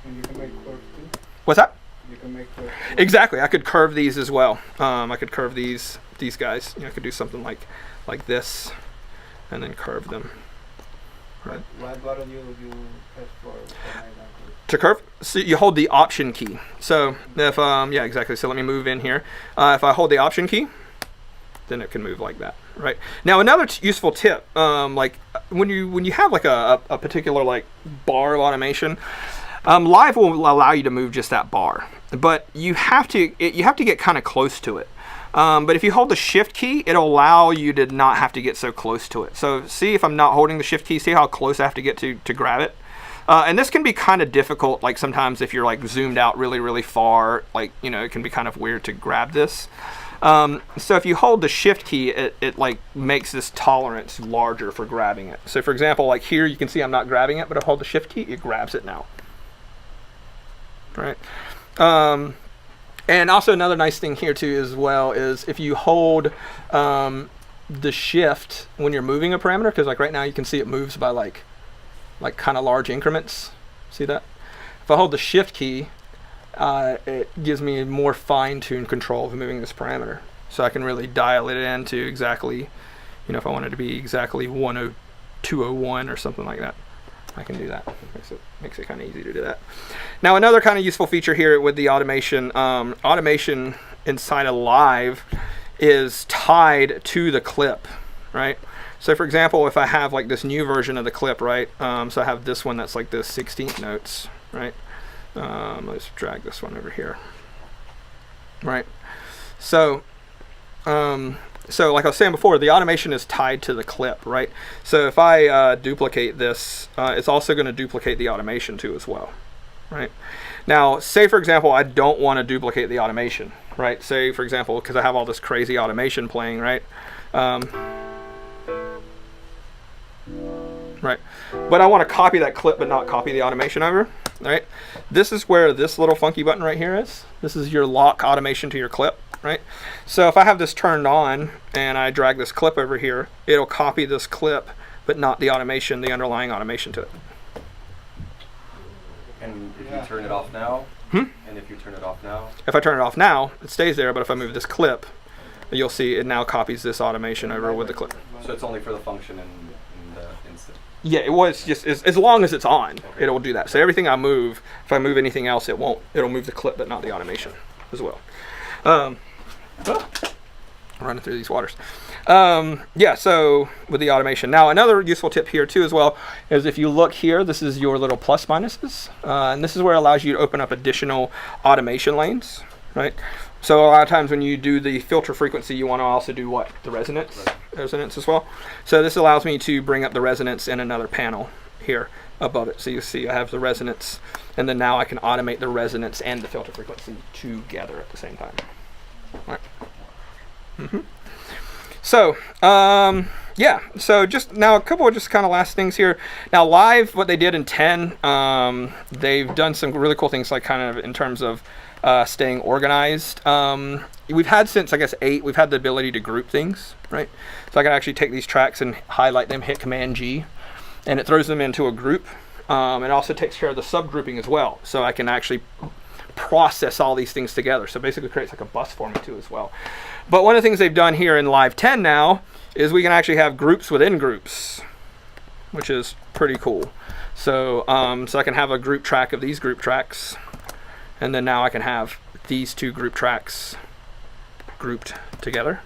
And you can make curves too? What's that? You can make curves too. Exactly. I could curve these as well. I could curve these guys. You know, I could do something like this, and then curve them. Right. What button you press for To curve, so you hold the Option key. So if yeah, exactly. So let me move in here. If I hold the Option key, then it can move like that. Right. Now another useful tip, like when you have like a particular like bar of automation, Live will allow you to move just that bar, but you have to get kind of close to it. But if you hold the Shift key, it'll allow you to not have to get so close to it. So see, if I'm not holding the Shift key, see how close I have to get to grab it. And this can be kind of difficult, like sometimes if you're like zoomed out really far, like, you know, it can be kind of weird to grab this. So if you hold the Shift key, it like makes this tolerance larger for grabbing it. So for example, like here you can see I'm not grabbing it, but if I hold the Shift key, it grabs it now. Right. And also another nice thing here too as well is if you hold the Shift when you're moving a parameter, because like right now you can see it moves by like kind of large increments. See that? If I hold the Shift key, it gives me more fine-tuned control of moving this parameter. So I can really dial it into exactly, you know, if I want it to be exactly 10201 or something like that, I can do that. Makes it kind of easy to do that. Now another kind of useful feature here with the automation, automation inside of Live is tied to the clip, right? So for example, if I have like this new version of the clip, right? So I have this one that's like this 16th notes, right? Let's drag this one over here, right? So so like I was saying before, the automation is tied to the clip, right? So if I duplicate this, it's also going to duplicate the automation too as well, right? Now, say for example, I don't want to duplicate the automation, right? Say for example, because I have all this crazy automation playing, right? Right, but I want to copy that clip but not copy the automation over. Right, this is where this little funky button right here is. This is your lock automation to your clip, right? So if I have this turned on and I drag this clip over here, it'll copy this clip but not the automation, the underlying automation to it. And if you turn it off now, and if you turn it off now, if I turn it off now, it stays there, but if I move this clip, you'll see it now copies this automation over with the clip. so it's only for the function and the instant. Yeah, it was just as long as it's on, it'll do that. So everything I move, if I move anything else, it won't. It'll move the clip, but not the automation as well. Running through these waters. Yeah, so with the automation. Now another useful tip here too as well is if you look here, this is your little plus minuses, and this is where it allows you to open up additional automation lanes, right? So a lot of times when you do the filter frequency, you want to also do what? The resonance. Resonance as well. So this allows me to bring up the resonance in another panel here above it. So you see I have the resonance, and then now I can automate the resonance and the filter frequency together at the same time. All right. So yeah, so just now a couple of just kind of last things here. Now Live, what they did in 10, they've done some really cool things, like kind of in terms of staying organized. We've had since, I guess, 8, we've had the ability to group things, right? So I can actually take these tracks and highlight them, hit Command G, and it throws them into a group. It also takes care of the subgrouping as well. So I can actually process all these things together. So basically creates like a bus for me too as well. But one of the things they've done here in Live 10 now is we can actually have groups within groups, which is pretty cool. So, so I can have a group track of these group tracks, and then now I can have these 2 group tracks grouped together.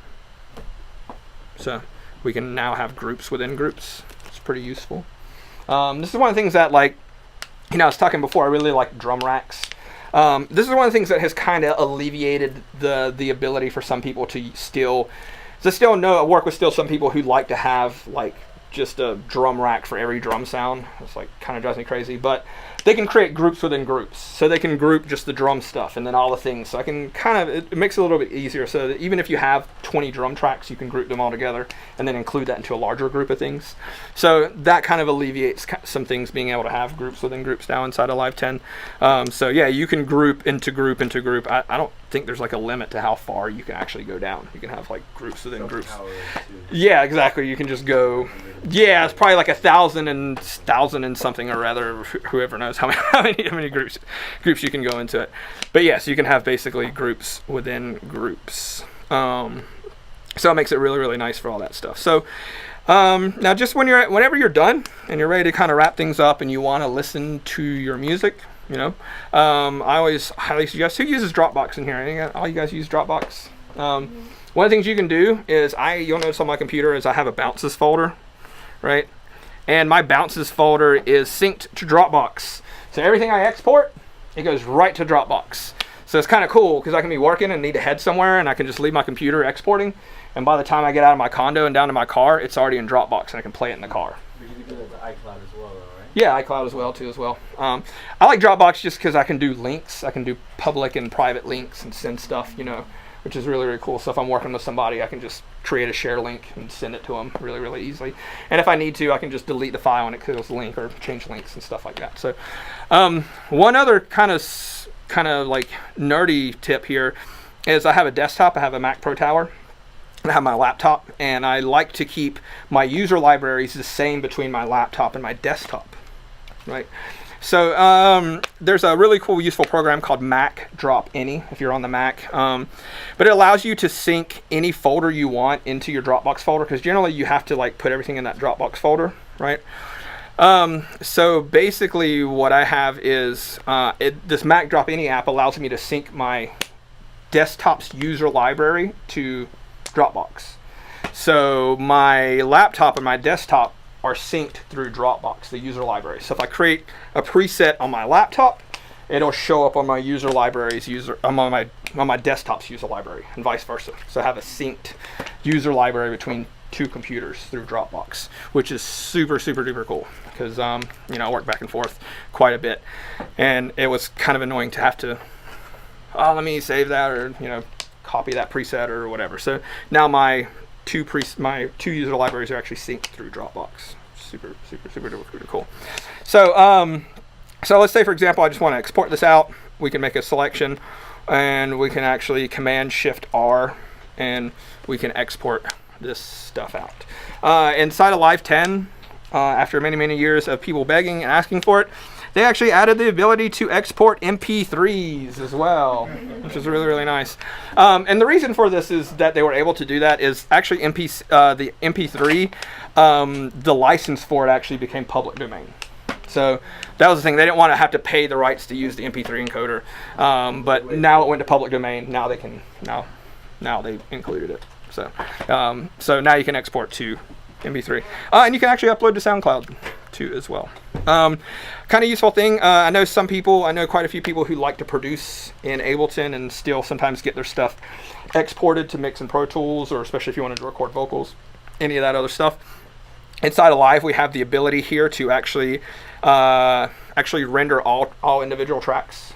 So we can now have groups within groups. It's pretty useful. This is one of the things that, like, you know, I was talking before, I really like drum racks. This is one of the things that has kind of alleviated the ability for some people to still work with some people who like to have like just a drum rack for every drum sound. It's like kind of drives me crazy, but they can create groups within groups, so they can group just the drum stuff and then all the things. So I can kind of, it makes it a little bit easier, so that even if you have 20 drum tracks, you can group them all together and then include that into a larger group of things. So that kind of alleviates some things, being able to have groups within groups now inside of Live 10. So yeah, you can group into group into group. I don't think there's like a limit to how far you can actually go down. You can have like groups within groups. Yeah, exactly. You can just go. Yeah, it's probably like 1,000 and something, or rather, whoever knows how many groups you can go into it. But yes, you can have basically groups within groups. So it makes it really, really nice for all that stuff. So now, just whenever you're done and you're ready to kind of wrap things up and you want to listen to your music, you know, I always highly suggest. Who uses Dropbox in here? All you guys use Dropbox? One of the things you can do is you'll notice on my computer is I have a bounces folder, right? And my bounces folder is synced to Dropbox. So everything I export, it goes right to Dropbox. So it's kind of cool because I can be working and need to head somewhere, and I can just leave my computer exporting, and by the time I get out of my condo and down to my car, it's already in Dropbox and I can play it in the car. But you can do it with iCloud as well, though, right? Yeah, iCloud as well too. I like Dropbox just because I can do links. I can do public and private links and send stuff, you know, which is really, really cool. So if I'm working with somebody, I can just create a share link and send it to them really, really easily. And if I need to, I can just delete the file and it kills the link, or change links and stuff like that. So one other kind of like nerdy tip here is I have a desktop. I have a Mac Pro Tower. I have my laptop, and I like to keep my user libraries the same between my laptop and my desktop, right? So there's a really cool, useful program called Mac Drop Any if you're on the Mac, but it allows you to sync any folder you want into your Dropbox folder, because generally you have to like put everything in that Dropbox folder, right? So basically what I have is this Mac Drop Any app allows me to sync my desktop's user library to Dropbox. So my laptop and my desktop are synced through Dropbox, the user library. So if I create a preset on my laptop, it'll show up on my user library's on my desktop's user library, and vice versa. So I have a synced user library between 2 computers through Dropbox, which is super, super duper cool, because you know, I work back and forth quite a bit, and it was kind of annoying to have to let me save that, or you know, copy that preset or whatever. So now my two user libraries are actually synced through Dropbox. Super, super, super duper cool. So so let's say, for example, I just want to export this out. We can make a selection, and we can actually Command-Shift-R, and we can export this stuff out. Inside of Live 10, after many, many years of people begging and asking for it, they actually added the ability to export MP3s as well, which is really, really nice. And the reason for this is that they were able to do that is actually the MP3, the license for it actually became public domain. So that was the thing. They didn't want to have to pay the rights to use the MP3 encoder, but now it went to public domain. Now they can. Now they included it. So so now you can export to MP3, and you can actually upload to SoundCloud too as well. Kind of useful thing. I know quite a few people who like to produce in Ableton and still sometimes get their stuff exported to mix in Pro Tools, or especially if you wanted to record vocals, any of that other stuff. Inside of Live, we have the ability here to actually render all individual tracks.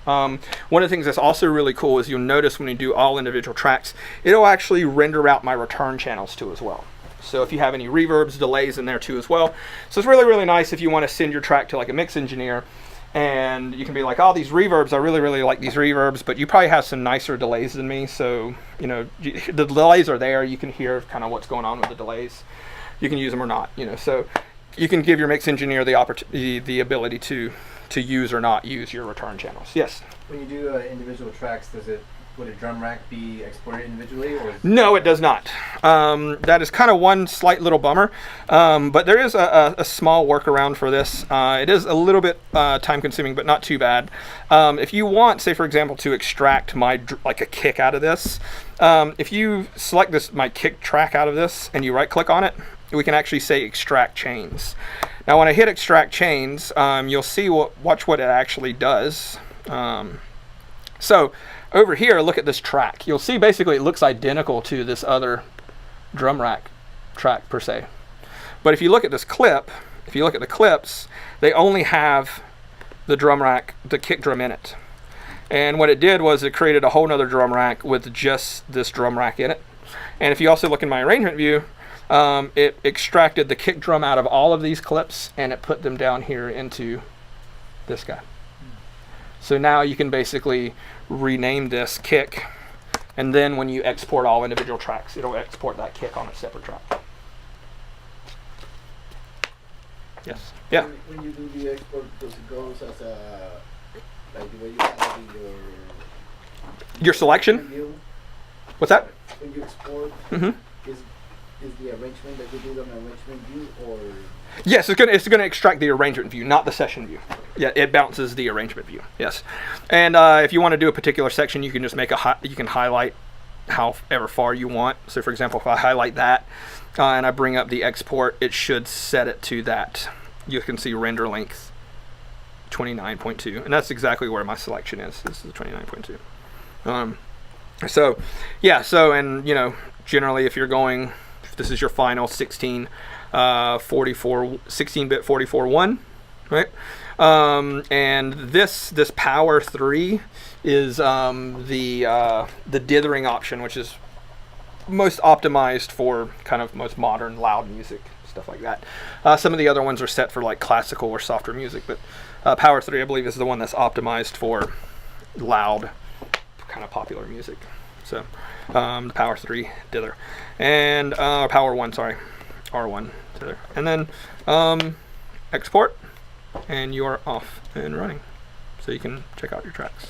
One of the things that's also really cool is you'll notice when you do all individual tracks, it'll actually render out my return channels too as well. So if you have any reverbs, delays in there too as well. So it's really, really nice if you want to send your track to like a mix engineer, And you can be like, oh, these reverbs, I really like these reverbs, but you probably have some nicer delays than me. So, you know, the delays are there. You can hear kind of what's going on with the delays. You can use them or not, you know. So you can give your mix engineer the ability to use or not use your return channels. Yes? When you do individual tracks, would a drum rack be exported individually? Or No, it does not. That is kind of one slight little bummer, but there is a small workaround for this. It is a little bit time consuming, but not too bad. If you want, say for example, to extract like a kick out of this, if you select my kick track out of this and you right click on it, we can actually say extract chains. Now when I hit extract chains, you'll see watch what it actually does. So over here, look at this track. You'll see basically it looks identical to this other drum rack track per se. But if you look at this clip, if you look at the clips, they only have the drum rack, the kick drum in it. And what it did was it created a whole nother drum rack with just this drum rack in it. And if you also look in my arrangement view, it extracted the kick drum out of all of these clips and it put them down here into this guy. So now you can basically rename this kick, and then when you export all individual tracks, it'll export that kick on a separate track. Yes. Yeah. When you do the export, does it goes as a like the way you have it in Your selection? view? What's that? When you export, Mm-hmm. is the arrangement that you do on arrangement view, or Yes, it's gonna extract the arrangement view, not the session view. Yeah, it bounces the arrangement view. Yes, and if you want to do a particular section, you can just make you can highlight however far you want. So, for example, if I highlight that and I bring up the export, it should set it to that. You can see render length 29.2, and that's exactly where my selection is. This is 29.2. So, yeah. So, and you know, generally, if this is your final 16. 16-bit 44.1, right? And this Power 3 is the dithering option, which is most optimized for kind of most modern loud music, stuff like that. Some of the other ones are set for like classical or softer music, but Power 3 I believe is the one that's optimized for loud kind of popular music. So the Power 3 dither and Power 1, sorry, R1 dither, and then export, and you are off and running. So you can check out your tracks.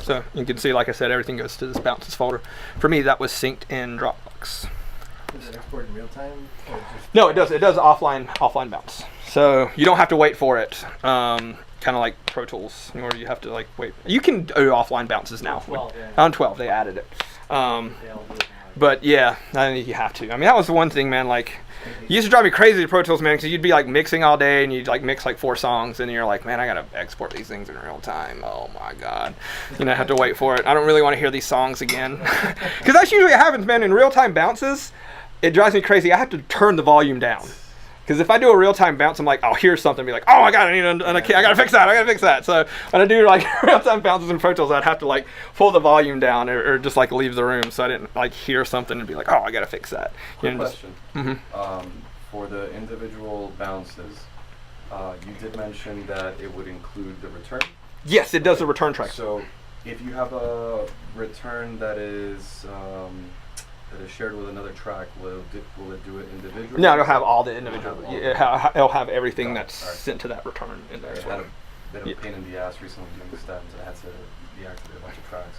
So you can see, like I said, everything goes to this bounces folder. For me, that was synced in Dropbox. Does it export in real time? Or just No, it does. It does offline bounce. So you don't have to wait for it. Kind of like Pro Tools, or you have to like wait. You can do offline bounces now. 12, yeah. On 12, they added it. They all do it now. But yeah, I think you have to. I mean, that was the one thing, man. Like, you used to drive me crazy to Pro Tools, man, because you'd be like mixing all day and you'd like mix like 4 songs, and you're like, man, I gotta export these things in real time. Oh my god, you know, I have to wait for it. I don't really want to hear these songs again, because that's usually what happens, man. In real time bounces, it drives me crazy. I have to turn the volume down. Because if I do a real-time bounce, I'm like, I'll hear something and be like, oh my god, I gotta fix that. So when I do like real-time bounces in Pro Tools, I'd have to like pull the volume down or just like leave the room so I didn't like hear something and be like, oh, I gotta fix that. Quick You know, just- question. For the individual bounces, you did mention that it would include the return. Yes, it does the return track. So if you have a return that is shared with another track, will it do it individually? No, it'll have all the individual. It'll have all It'll have everything Got it. that's Alright. sent to that return in there I as had well. a bit of a pain in the ass recently doing stems. I had to deactivate a bunch of tracks.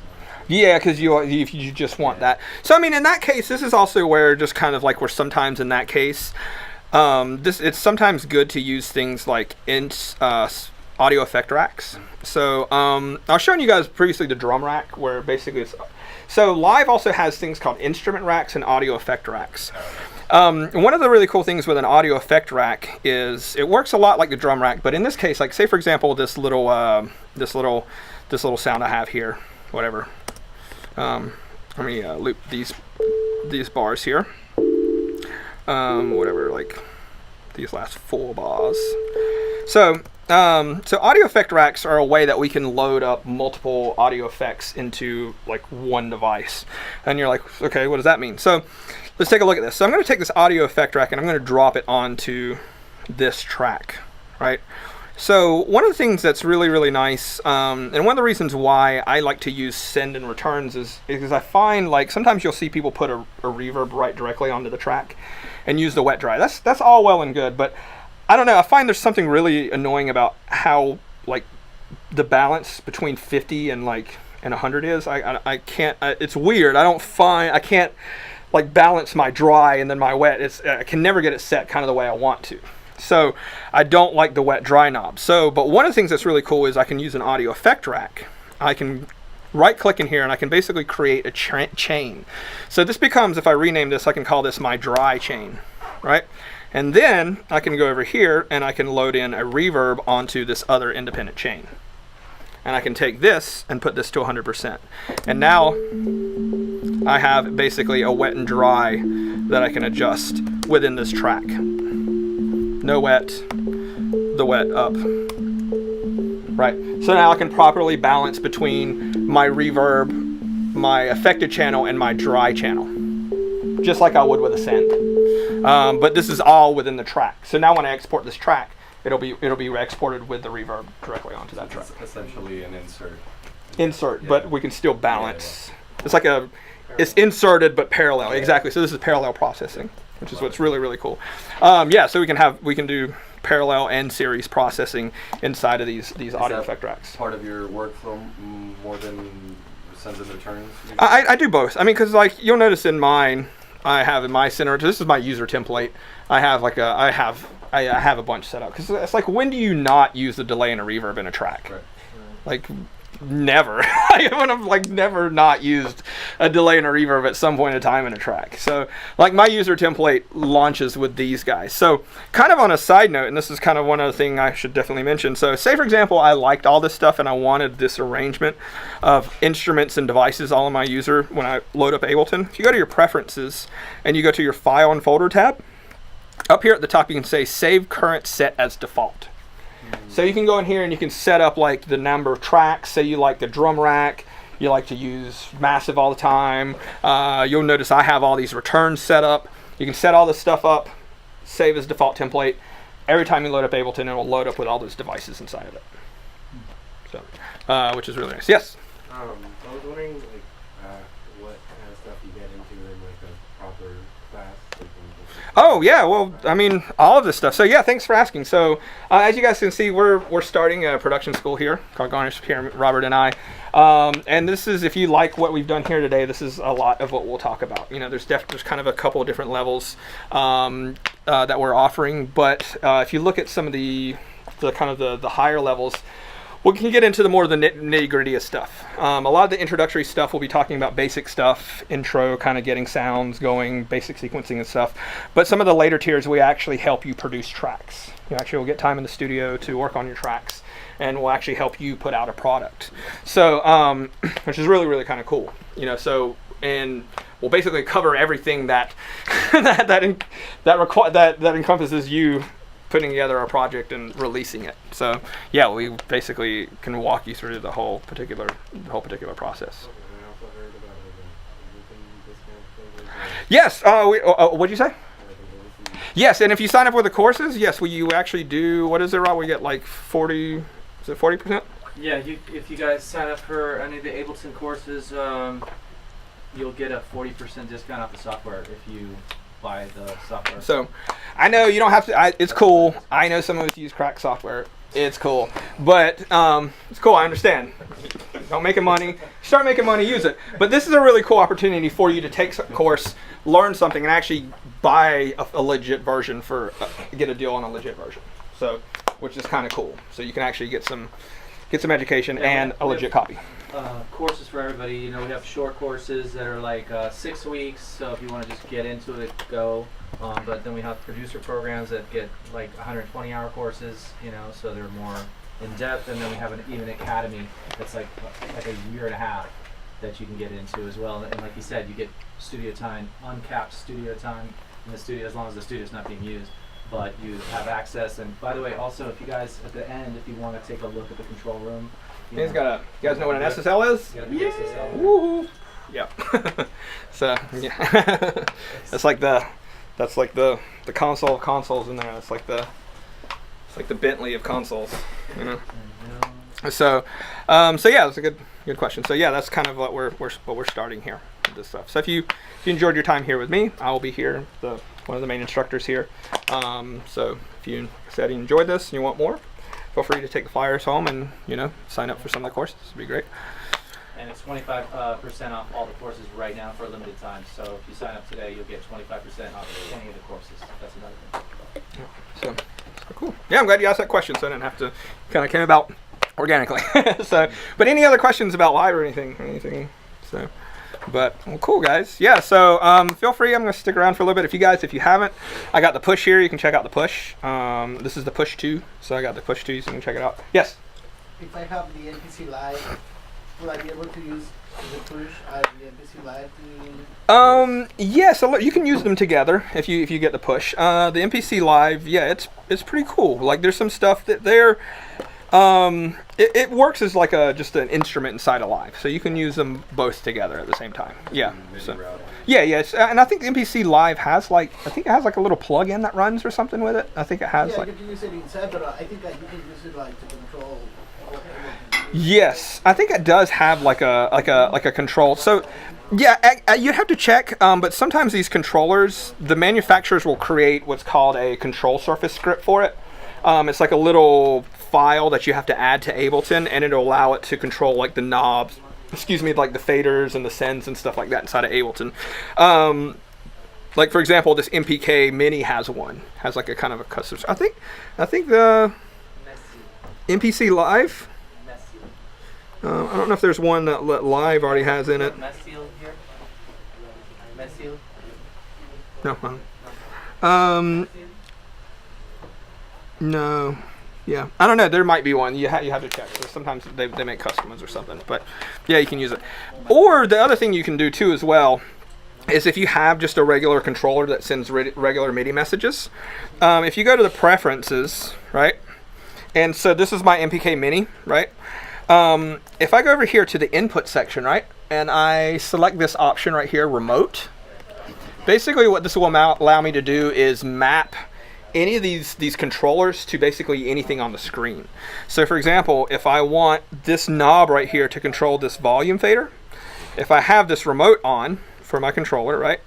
Yeah, because if you just want that. So I mean, in that case, this is also where just kind of like where sometimes in that case, it's sometimes good to use things like audio effect racks. So I was showing you guys previously the drum rack, where basically it's. So Live also has things called instrument racks and audio effect racks. One of the really cool things with an audio effect rack is it works a lot like the drum rack, but in this case, like say for example this little sound I have here, whatever. Let me loop these bars here. Whatever, like these last 4 bars. So audio effect racks are a way that we can load up multiple audio effects into like one device. And you're like, okay, what does that mean? So let's take a look at this. So I'm going to take this audio effect rack and I'm going to drop it onto this track, right? So one of the things that's really, really nice, and one of the reasons why I like to use send and returns is because I find like sometimes you'll see people put a reverb right directly onto the track and use the wet dry. That's all well and good, but I don't know. I find there's something really annoying about how like the balance between 50 and 100 is. I can't. It's weird. I can't like balance my dry and then my wet. I can never get it set kind of the way I want to. So I don't like the wet dry knob. But one of the things that's really cool is I can use an audio effect rack. I can right click in here and I can basically create a chain. So this becomes, if I rename this, I can call this my dry chain, right? And then I can go over here and I can load in a reverb onto this other independent chain. And I can take this and put this to 100%. And now I have basically a wet and dry that I can adjust within this track. No wet, the wet up. Right, so now I can properly balance between my reverb, my affected channel, and my dry channel. Just like I would with a send. But this is all within the track. So now when I export this track, it'll be exported with the reverb directly onto that track. It's essentially an insert. Insert, Yeah. but we can still balance. It's like it's inserted but parallel. Exactly. So this is parallel processing, which is what's really, really cool. So we can do parallel and series processing inside of these audio effect racks. Part of your workflow more than sends and returns? I do both. I mean, because like you'll notice in mine, I have in my center. This is my user template. I have a bunch set up because it's like, when do you not use the delay and a reverb in a track? Right. Like never. I would have like never not used a delay and a reverb at some point in time in a track. So like my user template launches with these guys. So kind of on a side note, and this is kind of one other thing I should definitely mention. So say for example, I liked all this stuff and I wanted this arrangement of instruments and devices all in my user when I load up Ableton. If you go to your preferences and you go to your file and folder tab, up here at the top you can say save current set as default. So you can go in here and you can set up like the number of tracks. Say you like the drum rack, you like to use massive all the time. You'll notice I have all these returns set up. You can set all this stuff up, save as default template. Every time you load up Ableton, it will load up with all those devices inside of it. So, which is really nice. Yes? I was wondering, what kind of stuff you get into in a proper class. Oh yeah, well, I mean, all of this stuff. So yeah, thanks for asking. So as you guys can see, we're starting a production school here called Garnish, here, Robert and I. And this is, if you like what we've done here today, this is a lot of what we'll talk about. You know, there's kind of a couple of different levels that we're offering. But if you look at some of the higher levels, we can get into the more of the nitty-gritty of stuff. A lot of the introductory stuff, we'll be talking about basic stuff, intro, kind of getting sounds going, basic sequencing and stuff. But some of the later tiers, we actually help you produce tracks. You actually will get time in the studio to work on your tracks, and we'll actually help you put out a product. So, which is really, really kind of cool. You know, so, and we'll basically cover everything that that encompasses you putting together a project and releasing it. So yeah, we basically can walk you through the whole particular process. Yes. What'd you say? Yes, and if you sign up with the courses, yes, you actually do. What is it, Rob? We get like 40. Is it 40%? Yeah, if you guys sign up for any of the Ableton courses, you'll get a 40% discount off the software if you buy the software. So I know you don't have to. It's cool. I know some of us use crack software. It's cool, but it's cool. I understand. Don't make money. Start making money. Use it. But this is a really cool opportunity for you to take a course, learn something, and actually buy a legit version get a deal on a legit version. So, which is kind of cool. So you can actually get some education and a legit copy. Courses for everybody. You know, we have short courses that are like 6 weeks, so if you want to just get into it, go. But then we have producer programs that get like 120-hour courses, you know, so they're more in depth. And then we have even academy that's like a year and a half that you can get into as well. And like you said, you get studio time, uncapped studio time in the studio as long as the studio's not being used. But you have access. And by the way, also, if you guys at the end, if you want to take a look at the control room. You guys know what an SSL is? Yeah. SSL. Woo! Yep. So yeah, that's like the console of consoles in there. It's like the It's like the Bentley of consoles, you know. So, so yeah, that's a good question. So yeah, that's kind of what we're starting here with this stuff. So if you enjoyed your time here with me, I will be here, one of the main instructors here. So if you said you enjoyed this and you want more, feel free to take the flyers home and sign up for some of the courses. It'd be great. And it's 25% off all the courses right now for a limited time. So if you sign up today, you'll get 25% off any of the courses. That's another thing. So cool. Yeah, I'm glad you asked that question, so I didn't have to. Kind of came about organically. So, but any other questions about live or anything? So, but well, cool, guys. Yeah. So feel free. I'm gonna stick around for a little bit. If you haven't, I got the push here. You can check out the push. This is the push 2. So I got the push 2, so you can check it out. Yes. If I have the NPC Live, will I be able to use the push as the NPC Live to... Yeah, so you can use them together if you get the push. The NPC Live, yeah, it's pretty cool. Like there's some stuff that it works as like just an instrument inside a Live, so you can use them both together at the same time. Yeah. So yes, and I think the NPC Live has like a little plug-in that runs or something with it. I think it has you can use it inside, but I think you can use it like to control. Yes, I think it does have like a control. So, yeah, you have to check. But sometimes these controllers, the manufacturers will create what's called a control surface script for it. It's like a little file that you have to add to Ableton, and it'll allow it to control like the knobs. Like the faders and the sends and stuff like that inside of Ableton. Like for example, this MPK Mini has like a kind of a custom. I think the MPC Live. I don't know if there's one that Live already has in it. No. No. Yeah. I don't know. There might be one. You have to check. So sometimes they make custom ones or something. But yeah, you can use it. Or the other thing you can do too as well is if you have just a regular controller that sends regular MIDI messages. If you go to the preferences, right? And so this is my MPK Mini, right? If I go over here to the input section, right, and I select this option right here, remote, basically what this will allow me to do is map any of these controllers to basically anything on the screen. So for example, if I want this knob right here to control this volume fader, if I have this remote on for my controller, right,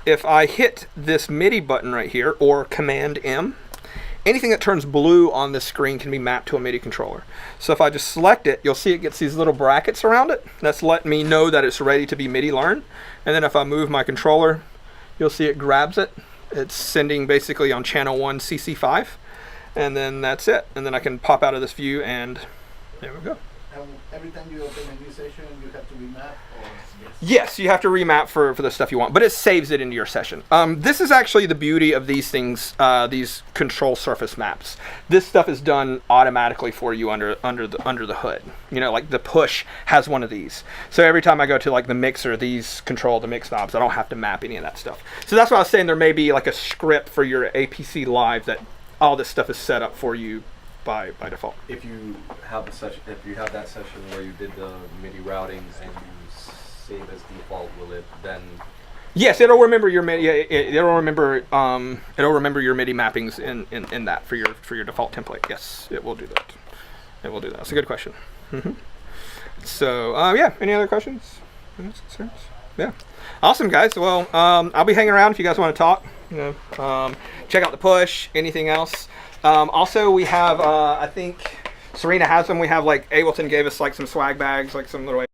if I hit this MIDI button right here, or Command M, anything that turns blue on this screen can be mapped to a MIDI controller. So if I just select it, you'll see it gets these little brackets around it. That's letting me know that it's ready to be MIDI learned. And then if I move my controller, you'll see it grabs it. It's sending basically on channel 1 CC5. And then that's it. And then I can pop out of this view and there we go. Every time you open a new session, you have to remap? Yes, you have to remap for the stuff you want, but it saves it into your session. This is actually the beauty of these things, these control surface maps. This stuff is done automatically for you under the hood. Like the push has one of these. So every time I go to like the mixer, these control the mix knobs. I don't have to map any of that stuff. So that's why I was saying there may be like a script for your APC Live that all this stuff is set up for you by default. If you have that session where you did the MIDI routing and you save as default, will it then? Yes, it'll remember your MIDI. It'll remember your MIDI mappings in that for your default template. Yes, it will do that. It will do that. That's a good question. So yeah, any other questions? Any concerns? Yeah, awesome guys. Well, I'll be hanging around if you guys want to talk. Check out the push. Anything else? Also, we have I think Serena has them. We have like Ableton gave us like some swag bags, like some little